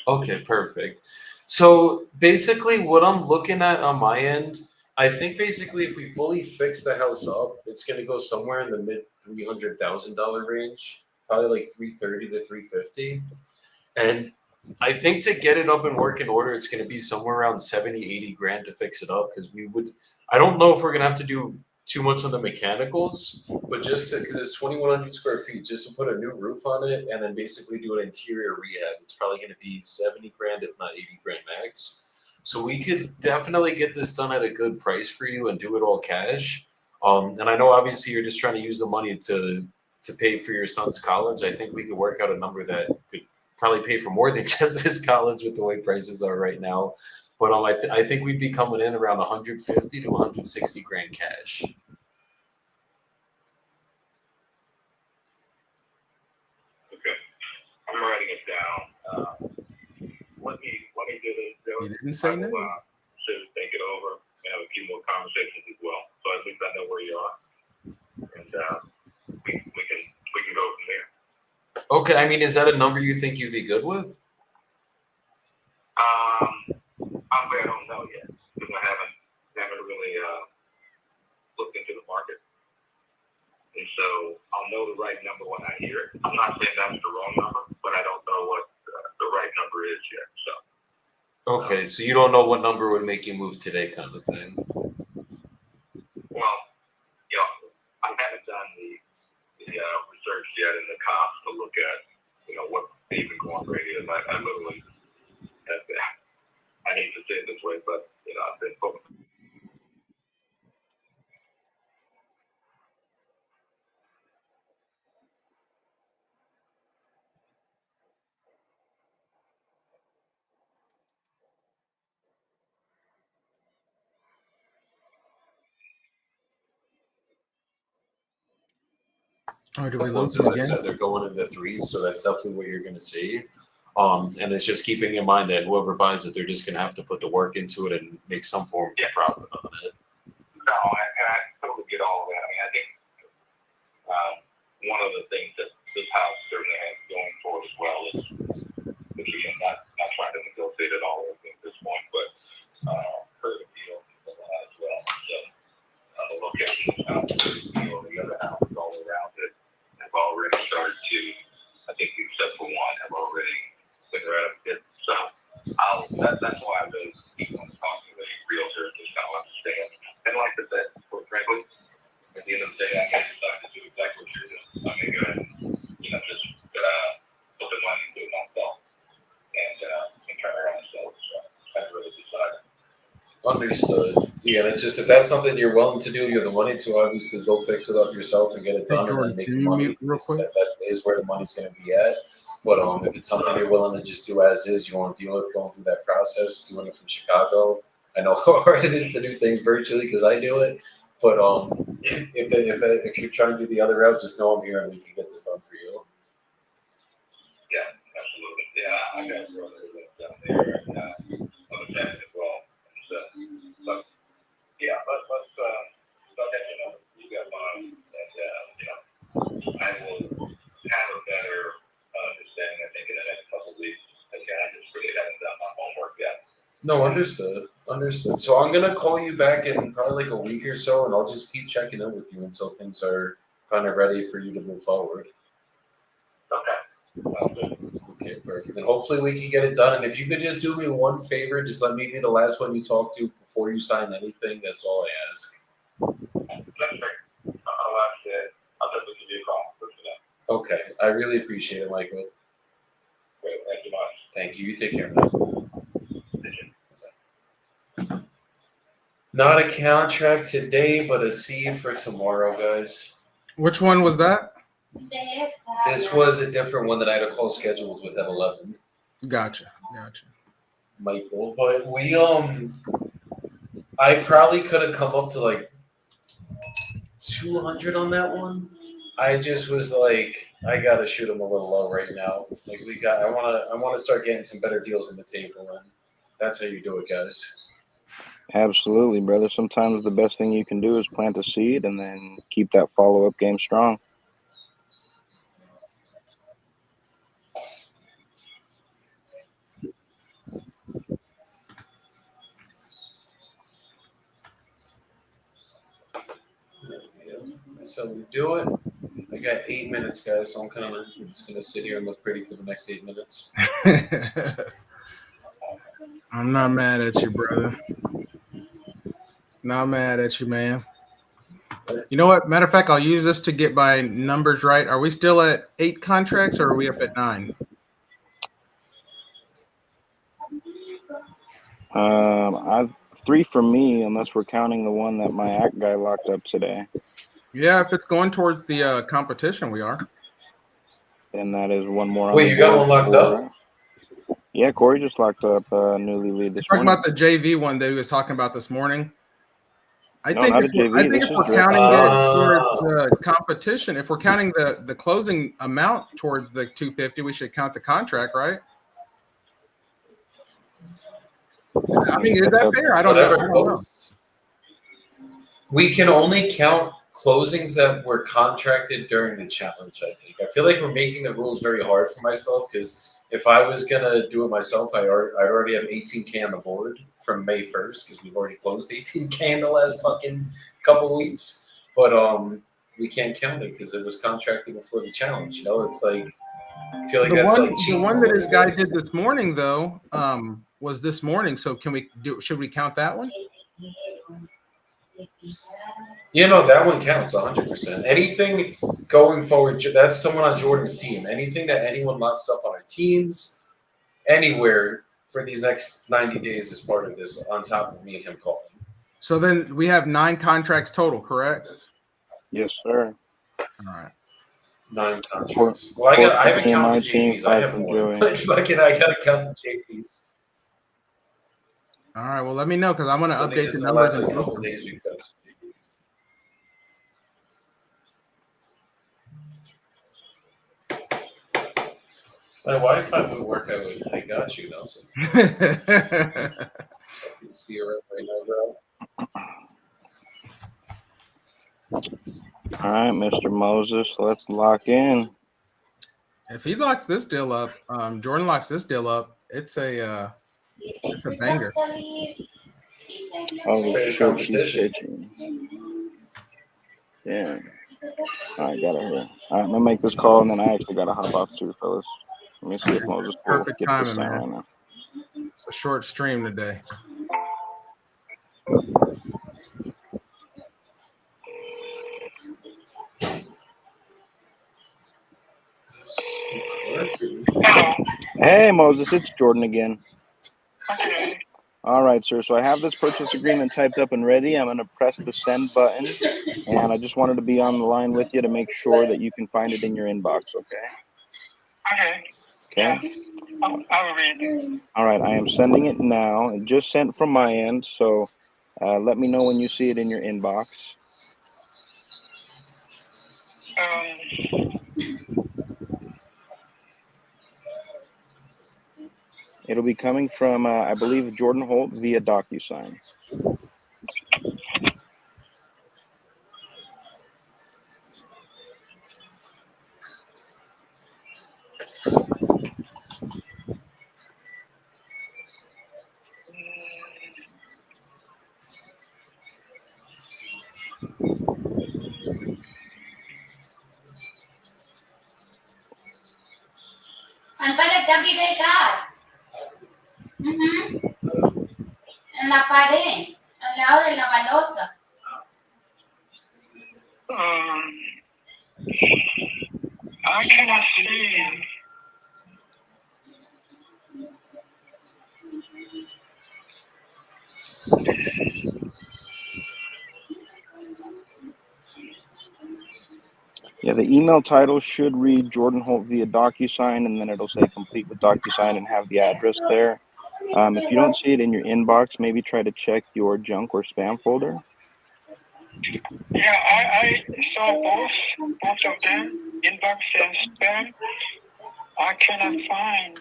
Okay, perfect. So basically what I'm looking at on my end, I think basically if we fully fix the house up, it's going to go somewhere in the mid $300,000 range, probably like 330 to 350. And I think to get it up and work in order, it's going to be somewhere around 70, 80 grand to fix it up. Cause I don't know if we're going to have to do too much on the mechanicals, but just because it's 2,100 square feet, just to put a new roof on it and then basically do an interior rehab, it's probably going to be 70 grand, if not 80 grand max. So we could definitely get this done at a good price for you and do it all cash. And I know obviously you're just trying to use the money to pay for your son's college. I think we could work out a number that could probably pay for more than just this college with the way prices are right now. But I think we'd be coming in around 150 to 160 grand cash. Okay, I'm writing it down. Let me do this. Joe. You didn't say I will, no. think it over and have a few more conversations as well. So at least I know where you are, and we can go from there. Okay, I mean, is that a number you think you'd be good with? Honestly, I don't know yet because I haven't really looked into the market, and so I'll know the right number when I hear it. I'm not saying that's the wrong number, but I don't know what the right number is yet. So. Okay, so you don't know what number would make you move today, kind of thing. Well, I haven't done the research yet in the comps to look at, what the even going rate is. I literally have that. I hate to say it this way, but I've been focused. Oh, did we Once, lose as him I again? said, they're going in the threes, so that's definitely what you're going to see. And it's just keeping in mind that whoever buys it, they're just going to have to put the work into it and make some form of profit on it. No, I totally get all of that. I mean, I think one of the things that this house certainly has going for it as well is, which again, not trying to negotiate at all at this point, but per the deal as well. So the location of the house, the other houses all around it have already started to, I think except for one, have already been renovated. So that's why I really want to talk to the realtor and just kind of understand. And like I said, frankly, at the end of the day, I may decide to do exactly what you're doing. I may go ahead and, just put the money into it myself and turn around and sell it. So I haven't really decided. Understood. Yeah, and it's just if that's something you're willing to do, you have the money to obviously go fix it up yourself and get it Hey, done and Jordan, then make can the you money. mute real quick? That is where the money's going to be at. But if it's something you're willing to just do as is, you want to deal with going through that process, doing it from Chicago. I know how hard it is to do things virtually because I do it. But if you're trying to do the other route, just know I'm here and we can get this done for you. Yeah, absolutely. Yeah, I got a brother that's down there and other family as well. So, yeah, let's let you know. You got mine, and I will have a better understanding. I think in the next couple of weeks. Again, I just really haven't done my homework yet. No, understood. So I'm gonna call you back in probably like a week or so, and I'll just keep checking in with you until things are kind of ready for you to move forward. Okay. Okay, perfect. And hopefully we can get it done. And if you could just do me one favor, just let me be the last one you talk to before you sign anything. That's all I ask. That's great. I'll definitely give you a call for that. Okay, I really appreciate it, Michael. Great. Thank you much. Thank you. You take care, man. Not a contract today, but a C for tomorrow, guys. Which one was that? This was a different one that I had a call scheduled with at 11. Gotcha. Michael, but I probably could have come up to like 200 on that one. I just was like, I gotta shoot him a little low right now. Like I wanna start getting some better deals on the table, and that's how you do it, guys. Absolutely, brother. Sometimes the best thing you can do is plant a seed and then keep that follow-up game strong. That's how we do it. I got 8 minutes, guys, so I'm just gonna sit here and look pretty for the next 8 minutes. I'm not mad at you, brother. Not mad at you, man. You know what? Matter of fact, I'll use this to get my numbers right. Are we still at 8 contracts or are we up at 9? I've 3 for me, unless we're counting the one that my act guy locked up today. Yeah, if it's going towards the competition, we are. And that is one more on Wait, the you got board one locked up? Yeah, Corey just locked up newly lead this Talking morning. about the JV one that he was talking about this morning. I No, think not if a we're, I JV. think This if is we're direct counting it deposit. towards the competition, if we're counting the closing amount towards the 250, we should count the contract, right? I mean, is that fair? I don't know. Whatever closes. We can only count closings that were contracted during the challenge, I think. I feel like we're making the rules very hard for myself because if I was going to do it myself, I already have 18K on the board from May 1st because we've already closed 18K in the last fucking couple weeks. But we can't count it because it was contracted before the challenge. You know, it's like, I feel like The that's one, like the cheating. one that this guy did this morning, though, was this morning. So can we do? Should we count that one? You know, that one counts 100%. Anything going forward, that's someone on Jordan's team. Anything that anyone locks up on our teams, anywhere for these next 90 days is part of this, on top of me and him calling. So then we have 9 contracts total, correct? Yes, sir. All right. 9 contracts. Well, I haven't from counted my the team, JPs. I 5 have from more. Joey. But fucking, I gotta count the JPs. All right. Well, let me know because I'm going to So I think update it's the the numbers. last And couple of days we've got some JPs. My Wi-Fi would work. I got you, Nelson. I can see you right now, bro. All right, Mr. Moses, let's lock in. If he locks this deal up, Jordan locks this deal up, it's a banger. Oh, Fair shit, she's competition. pitching. Yeah. All right, got it here. All right, I'm going to make this call, and then I actually got to hop off too, fellas. Let me see if Moses will Perfect get timing, this down man. right now. It's a short stream today. Hello. Hey, Moses, it's Jordan again. Okay. All right, sir. So I have this purchase agreement typed up and ready. I'm going to press the send button, and I just wanted to be on the line with you to make sure that you can find it in your inbox, okay? Okay. Okay? I will read. All right, I am sending it now. It just sent from my end, so let me know when you see it in your inbox. It'll be coming from, I believe, Jordan Holt via DocuSign. En la pared, al lado de la balosa. I cannot see. Yeah, the email title should read Jordan Holt via DocuSign, and then it'll say complete with DocuSign and have the address there. If you don't see it in your inbox, maybe try to check your junk or spam folder. Yeah, I saw both of them, inbox and spam. I cannot find.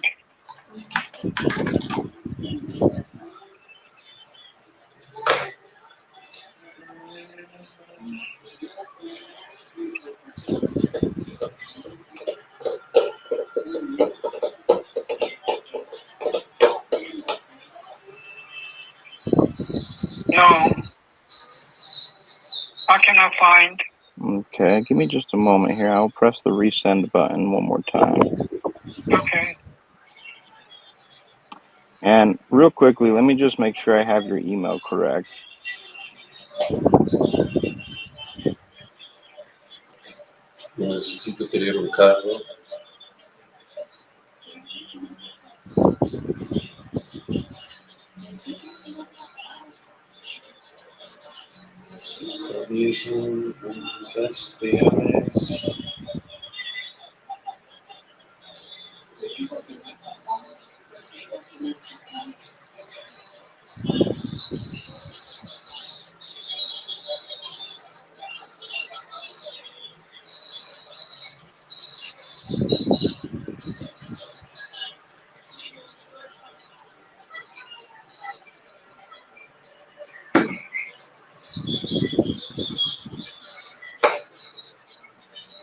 No, I cannot find. Okay, give me just a moment here. I'll press the resend button one more time. Okay. And real quickly, let me just make sure I have your email correct. Necesito querer un carro.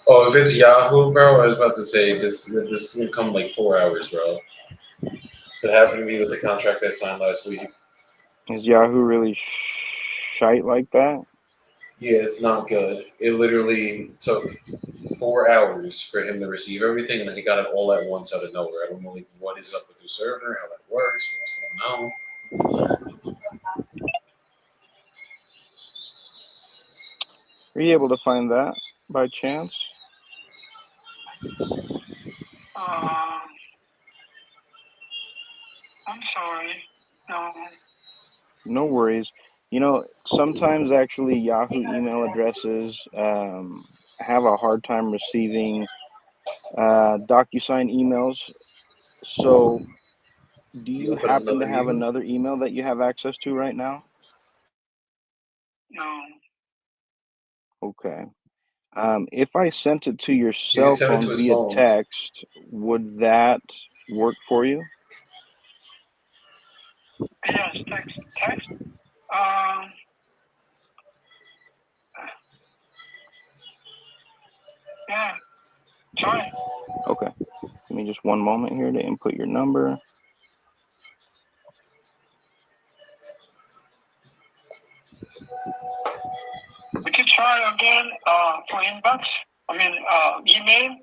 Oh, if it's Yahoo, bro, I was about to say this will come like 4 hours, bro. It happened to me with the contract I signed last week. Is Yahoo really shite like that? Yeah, it's not good. It literally took 4 hours for him to receive everything, and then he got it all at once out of nowhere. I don't know like, what is up with the server, how that works, what's going on. Are you able to find that by chance? I'm sorry. No. No worries. You know, sometimes actually Yahoo email addresses have a hard time receiving DocuSign emails. So, do you Open happen to another have email. another email that you have access to right now? No. Okay. If I sent it to your You can cell send it to phone his via phone. text, would that work for you? Yes, text. Yeah. Try. Okay. Give me just one moment here to input your number. We could try again for inbox. I mean, email.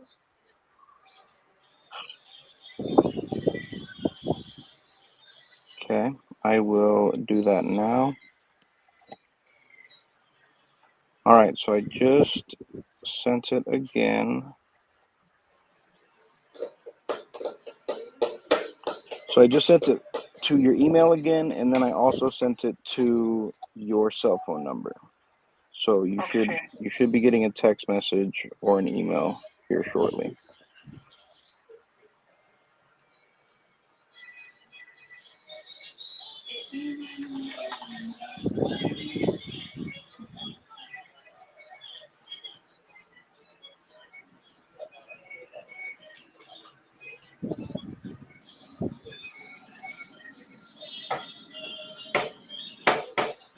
Okay. I will do that now. All right. So I just sent it again. So I just sent it to your email again, and then I also sent it to your cell phone number. So you should be getting a text message or an email here shortly.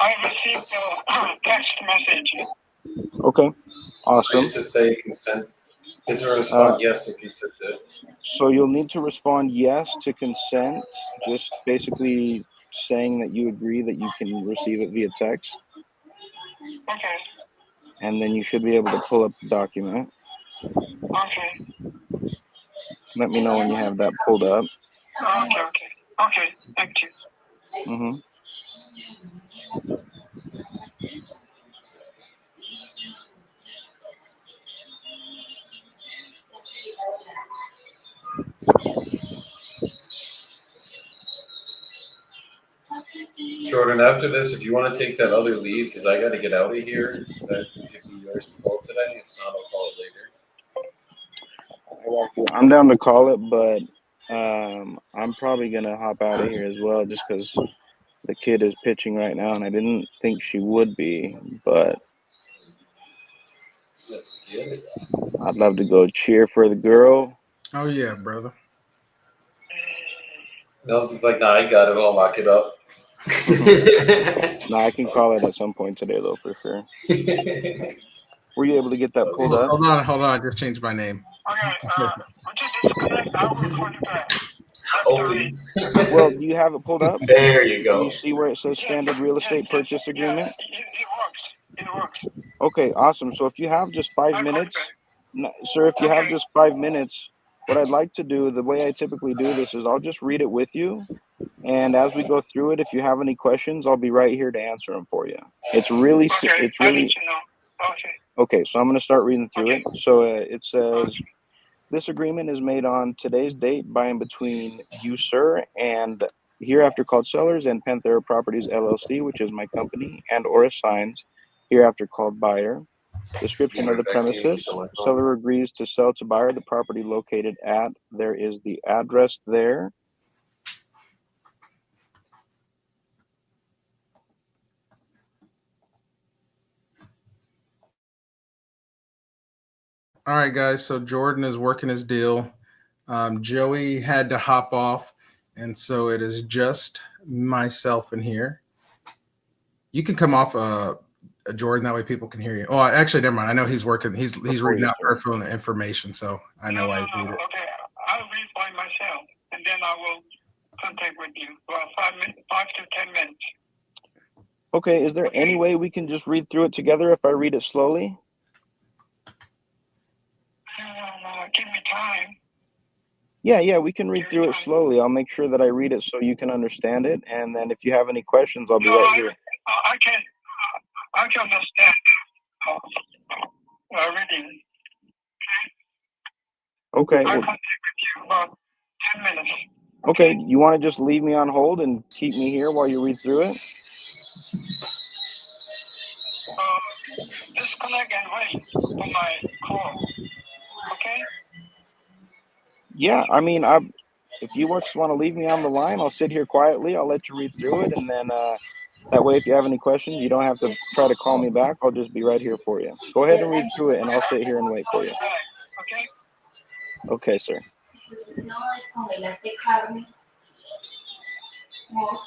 I received a text message. Okay, So awesome. you should say consent. Is there a respond yes to consent to? So you'll need to respond yes to consent, just basically saying that you agree that you can receive it via text, Okay. and then you should be able to pull up the document. Okay. Let me know when you have that pulled up. Okay. Thank you. Mm-hmm. Jordan, after this, if you want to take that other lead, because I got to get out of here, that could be yours to call today. If not, I'll call it later. I'm down to call it, but I'm probably gonna hop out of here as well, just because the kid is pitching right now, and I didn't think she would be, but Let's get it. I'd love to go cheer for the girl. Oh yeah, brother. Nelson's like, nah, I got it. I'll lock it up. No, I can call it at some point today, though, for sure. Were you able to get that pulled up? Hold on. I just changed my name. Okay. Would you disconnect? I will call you back. Open. Well, do you have it pulled up? There you Do go. you see where it says standard real estate purchase agreement? It works. Okay, awesome. So if you have just 5 minutes, sir, if you have just 5 minutes, what I'd like to do, the way I typically do this is I'll just read it with you. And as we go through it, if you have any questions, I'll be right here to answer them for you. It's really. Okay, so I'm going to start reading through it. So it says, this agreement is made on today's date by and between you, sir, and hereafter called sellers, and Panthera Properties LLC, which is my company, and or assigns, hereafter called buyer. Description of the premises. Seller agrees to sell to buyer the property located at, there is the address there. All right, guys. So Jordan is working his deal. Joey had to hop off, and so it is just myself in here. You can come off Jordan. That way people can hear you. Oh, actually, never mind. I know he's working. He's Before reading you out start. personal information, so I know why he read it. Okay, I'll read by myself, and then I will contact with you for 5 to 10 minutes. Okay, is there any way we can just read through it together if I read it slowly? Give me time. Yeah, we can read through it slowly. I'll make sure that I read it so you can understand it, and then if you have any questions, I'll be No, right here. I can understand reading. Okay. I'll Well, contact with you about 10 minutes. okay. You want to just leave me on hold and keep me here while you read through it? Disconnect and wait for my call. Okay? Yeah. I mean, if you just want to leave me on the line, I'll sit here quietly. I'll let you read through it, and then that way, if you have any questions, you don't have to try to call me back. I'll just be right here for you. Go ahead and read through it, and I'll sit here and wait for you. Okay? Okay, sir. No descongelaste carne. No.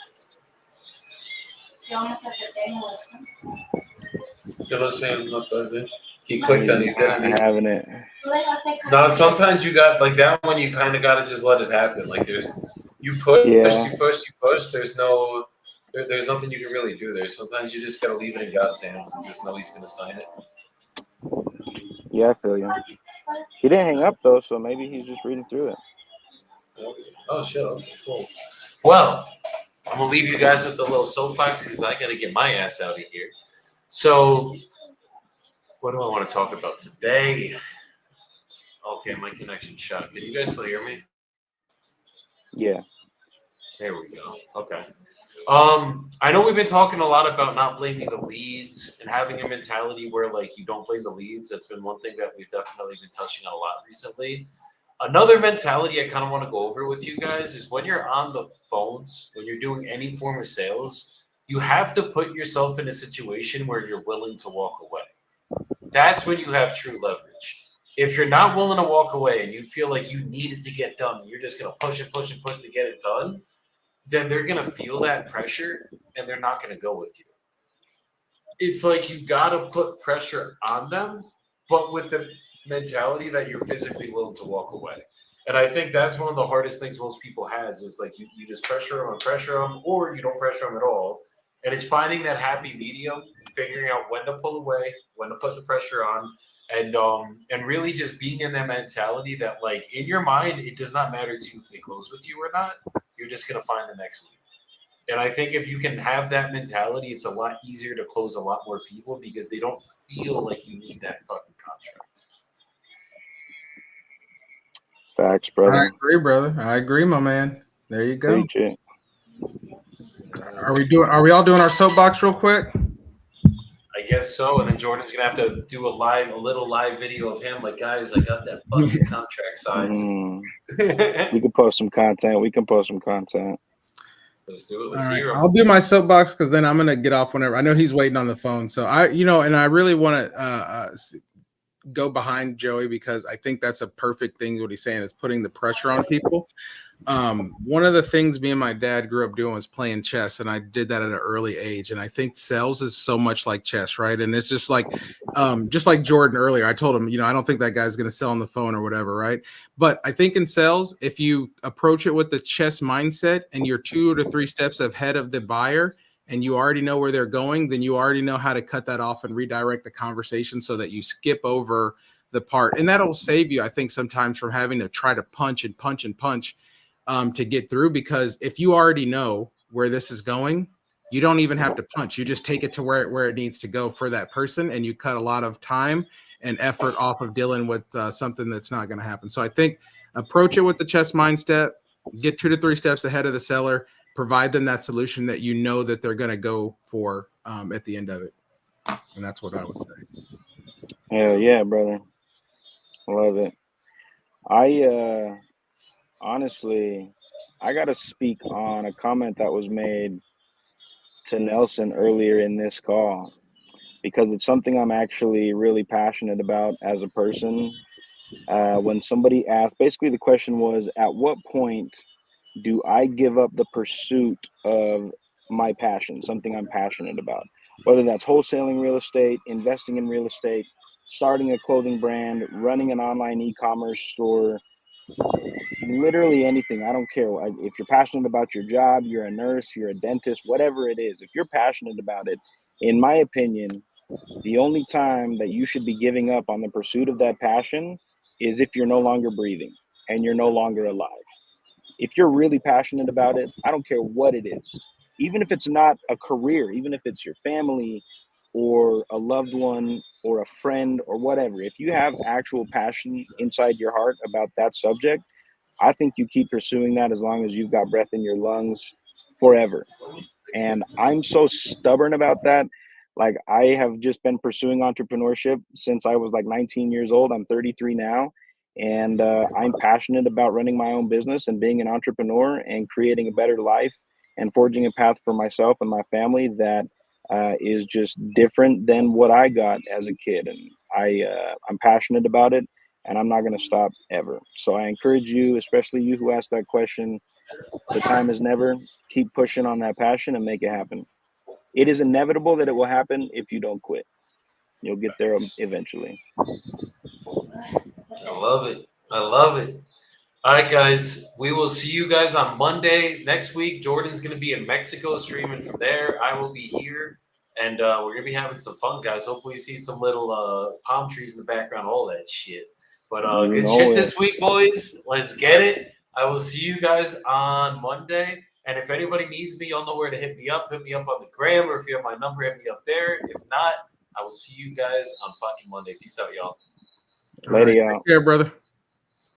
¿Qué vamos a hacer de almuerzo? Yo no sé, I'm not that good. He clicked on He's it, not didn't he? having it. Tú dejaste carne. No, sometimes you got like that one. You kind of got to just let it happen. Like you push. There's nothing you can really do there. Sometimes you just got to leave it in God's hands and just know He's going to sign it. Yeah, I feel you. He didn't hang up though, so maybe he's just reading through it. Oh shit! Okay, cool. Well, I'm gonna leave you guys with the little soapbox because I got to get my ass out of here. So, what do I want to talk about today? Okay, my connection shot. Can you guys still hear me? Yeah. There we go. Okay. I know we've been talking a lot about not blaming the leads and having a mentality where like you don't blame the leads. That's been one thing that we've definitely been touching on a lot recently. Another mentality I kind of want to go over with you guys is when you're on the phones, when you're doing any form of sales, you have to put yourself in a situation where you're willing to walk away. That's when you have true leverage. If you're not willing to walk away and you feel like you need it to get done, you're just going to push and push and push to get it done, then they're going to feel that pressure and they're not going to go with you. It's like you got to put pressure on them, but with the mentality that you're physically willing to walk away. And I think that's one of the hardest things most people has is like you just pressure them, or you don't pressure them at all. And it's finding that happy medium, figuring out when to pull away, when to put the pressure on, and really just being in that mentality that like in your mind, it does not matter to you if they close with you or not. You're just going to find the next lead. And I think if you can have that mentality, it's a lot easier to close a lot more people because they don't feel like you need that fucking contract. Facts, brother. I agree, brother. I agree, my man. There you go. Preach it. Are we all doing our soapbox real quick? I guess so. And then Jordan's gonna have to do a little live video of him. Like, guys, I got that fucking contract signed. We can post some content. Let's do it. All Let's right. hear him. I'll do my soapbox because then I'm gonna get off whenever. I know he's waiting on the phone, so and I really want to go behind Joey because I think that's a perfect thing. What he's saying is putting the pressure on people. One of the things me and my dad grew up doing was playing chess, and I did that at an early age. And I think sales is so much like chess, right? And it's just like Jordan earlier. I told him, I don't think that guy's going to sell on the phone or whatever, right? But I think in sales, if you approach it with the chess mindset and you're 2 to 3 steps ahead of the buyer, and you already know where they're going, then you already know how to cut that off and redirect the conversation so that you skip over the part. And that'll save you, I think, sometimes from having to try to punch and punch and punch to get through. Because if you already know where this is going, you don't even have to punch. You just take it to where it needs to go for that person, and you cut a lot of time and effort off of dealing with something that's not going to happen. So I think approach it with the chess mindset, get 2 to 3 steps ahead of the seller, provide them that solution that you know that they're going to go for at the end of it. And that's what I would say. Hell yeah, brother. Love it. I honestly, I got to speak on a comment that was made to Nelson earlier in this call because it's something I'm actually really passionate about as a person. When somebody asked, basically the question was, at what point do I give up the pursuit of my passion, something I'm passionate about? whether that's wholesaling real estate, investing in real estate, starting a clothing brand, running an online e-commerce store, literally anything. I don't care. If you're passionate about your job, you're a nurse, you're a dentist, whatever it is, if you're passionate about it, in my opinion, the only time that you should be giving up on the pursuit of that passion is if you're no longer breathing and you're no longer alive. If you're really passionate about it, I don't care what it is. Even if it's not a career, even if it's your family or a loved one or a friend or whatever, if you have actual passion inside your heart about that subject, I think you keep pursuing that as long as you've got breath in your lungs forever. And I'm so stubborn about that. Like, I have just been pursuing entrepreneurship since I was like 19 years old. I'm 33 now. And I'm passionate about running my own business and being an entrepreneur and creating a better life and forging a path for myself and my family that is just different than what I got as a kid. And I'm passionate about it, and I'm not going to stop ever. So I encourage you, especially you who asked that question, the time is never. Keep pushing on that passion and make it happen. It is inevitable that it will happen if you don't quit. You'll get there eventually. I love it. I love it. All right, guys. We will see you guys on Monday next week. Jordan's going to be in Mexico streaming from there. I will be here. And we're going to be having some fun, guys. Hopefully see some little palm trees in the background, all that shit. But good shit this week, boys. Let's get it. I will see you guys on Monday. And if anybody needs me, y'all know where to hit me up. Hit me up on the gram, or if you have my number, hit me up there. If not, I will see you guys on fucking Monday. Peace out, y'all. Later, y'all. Take care, brother.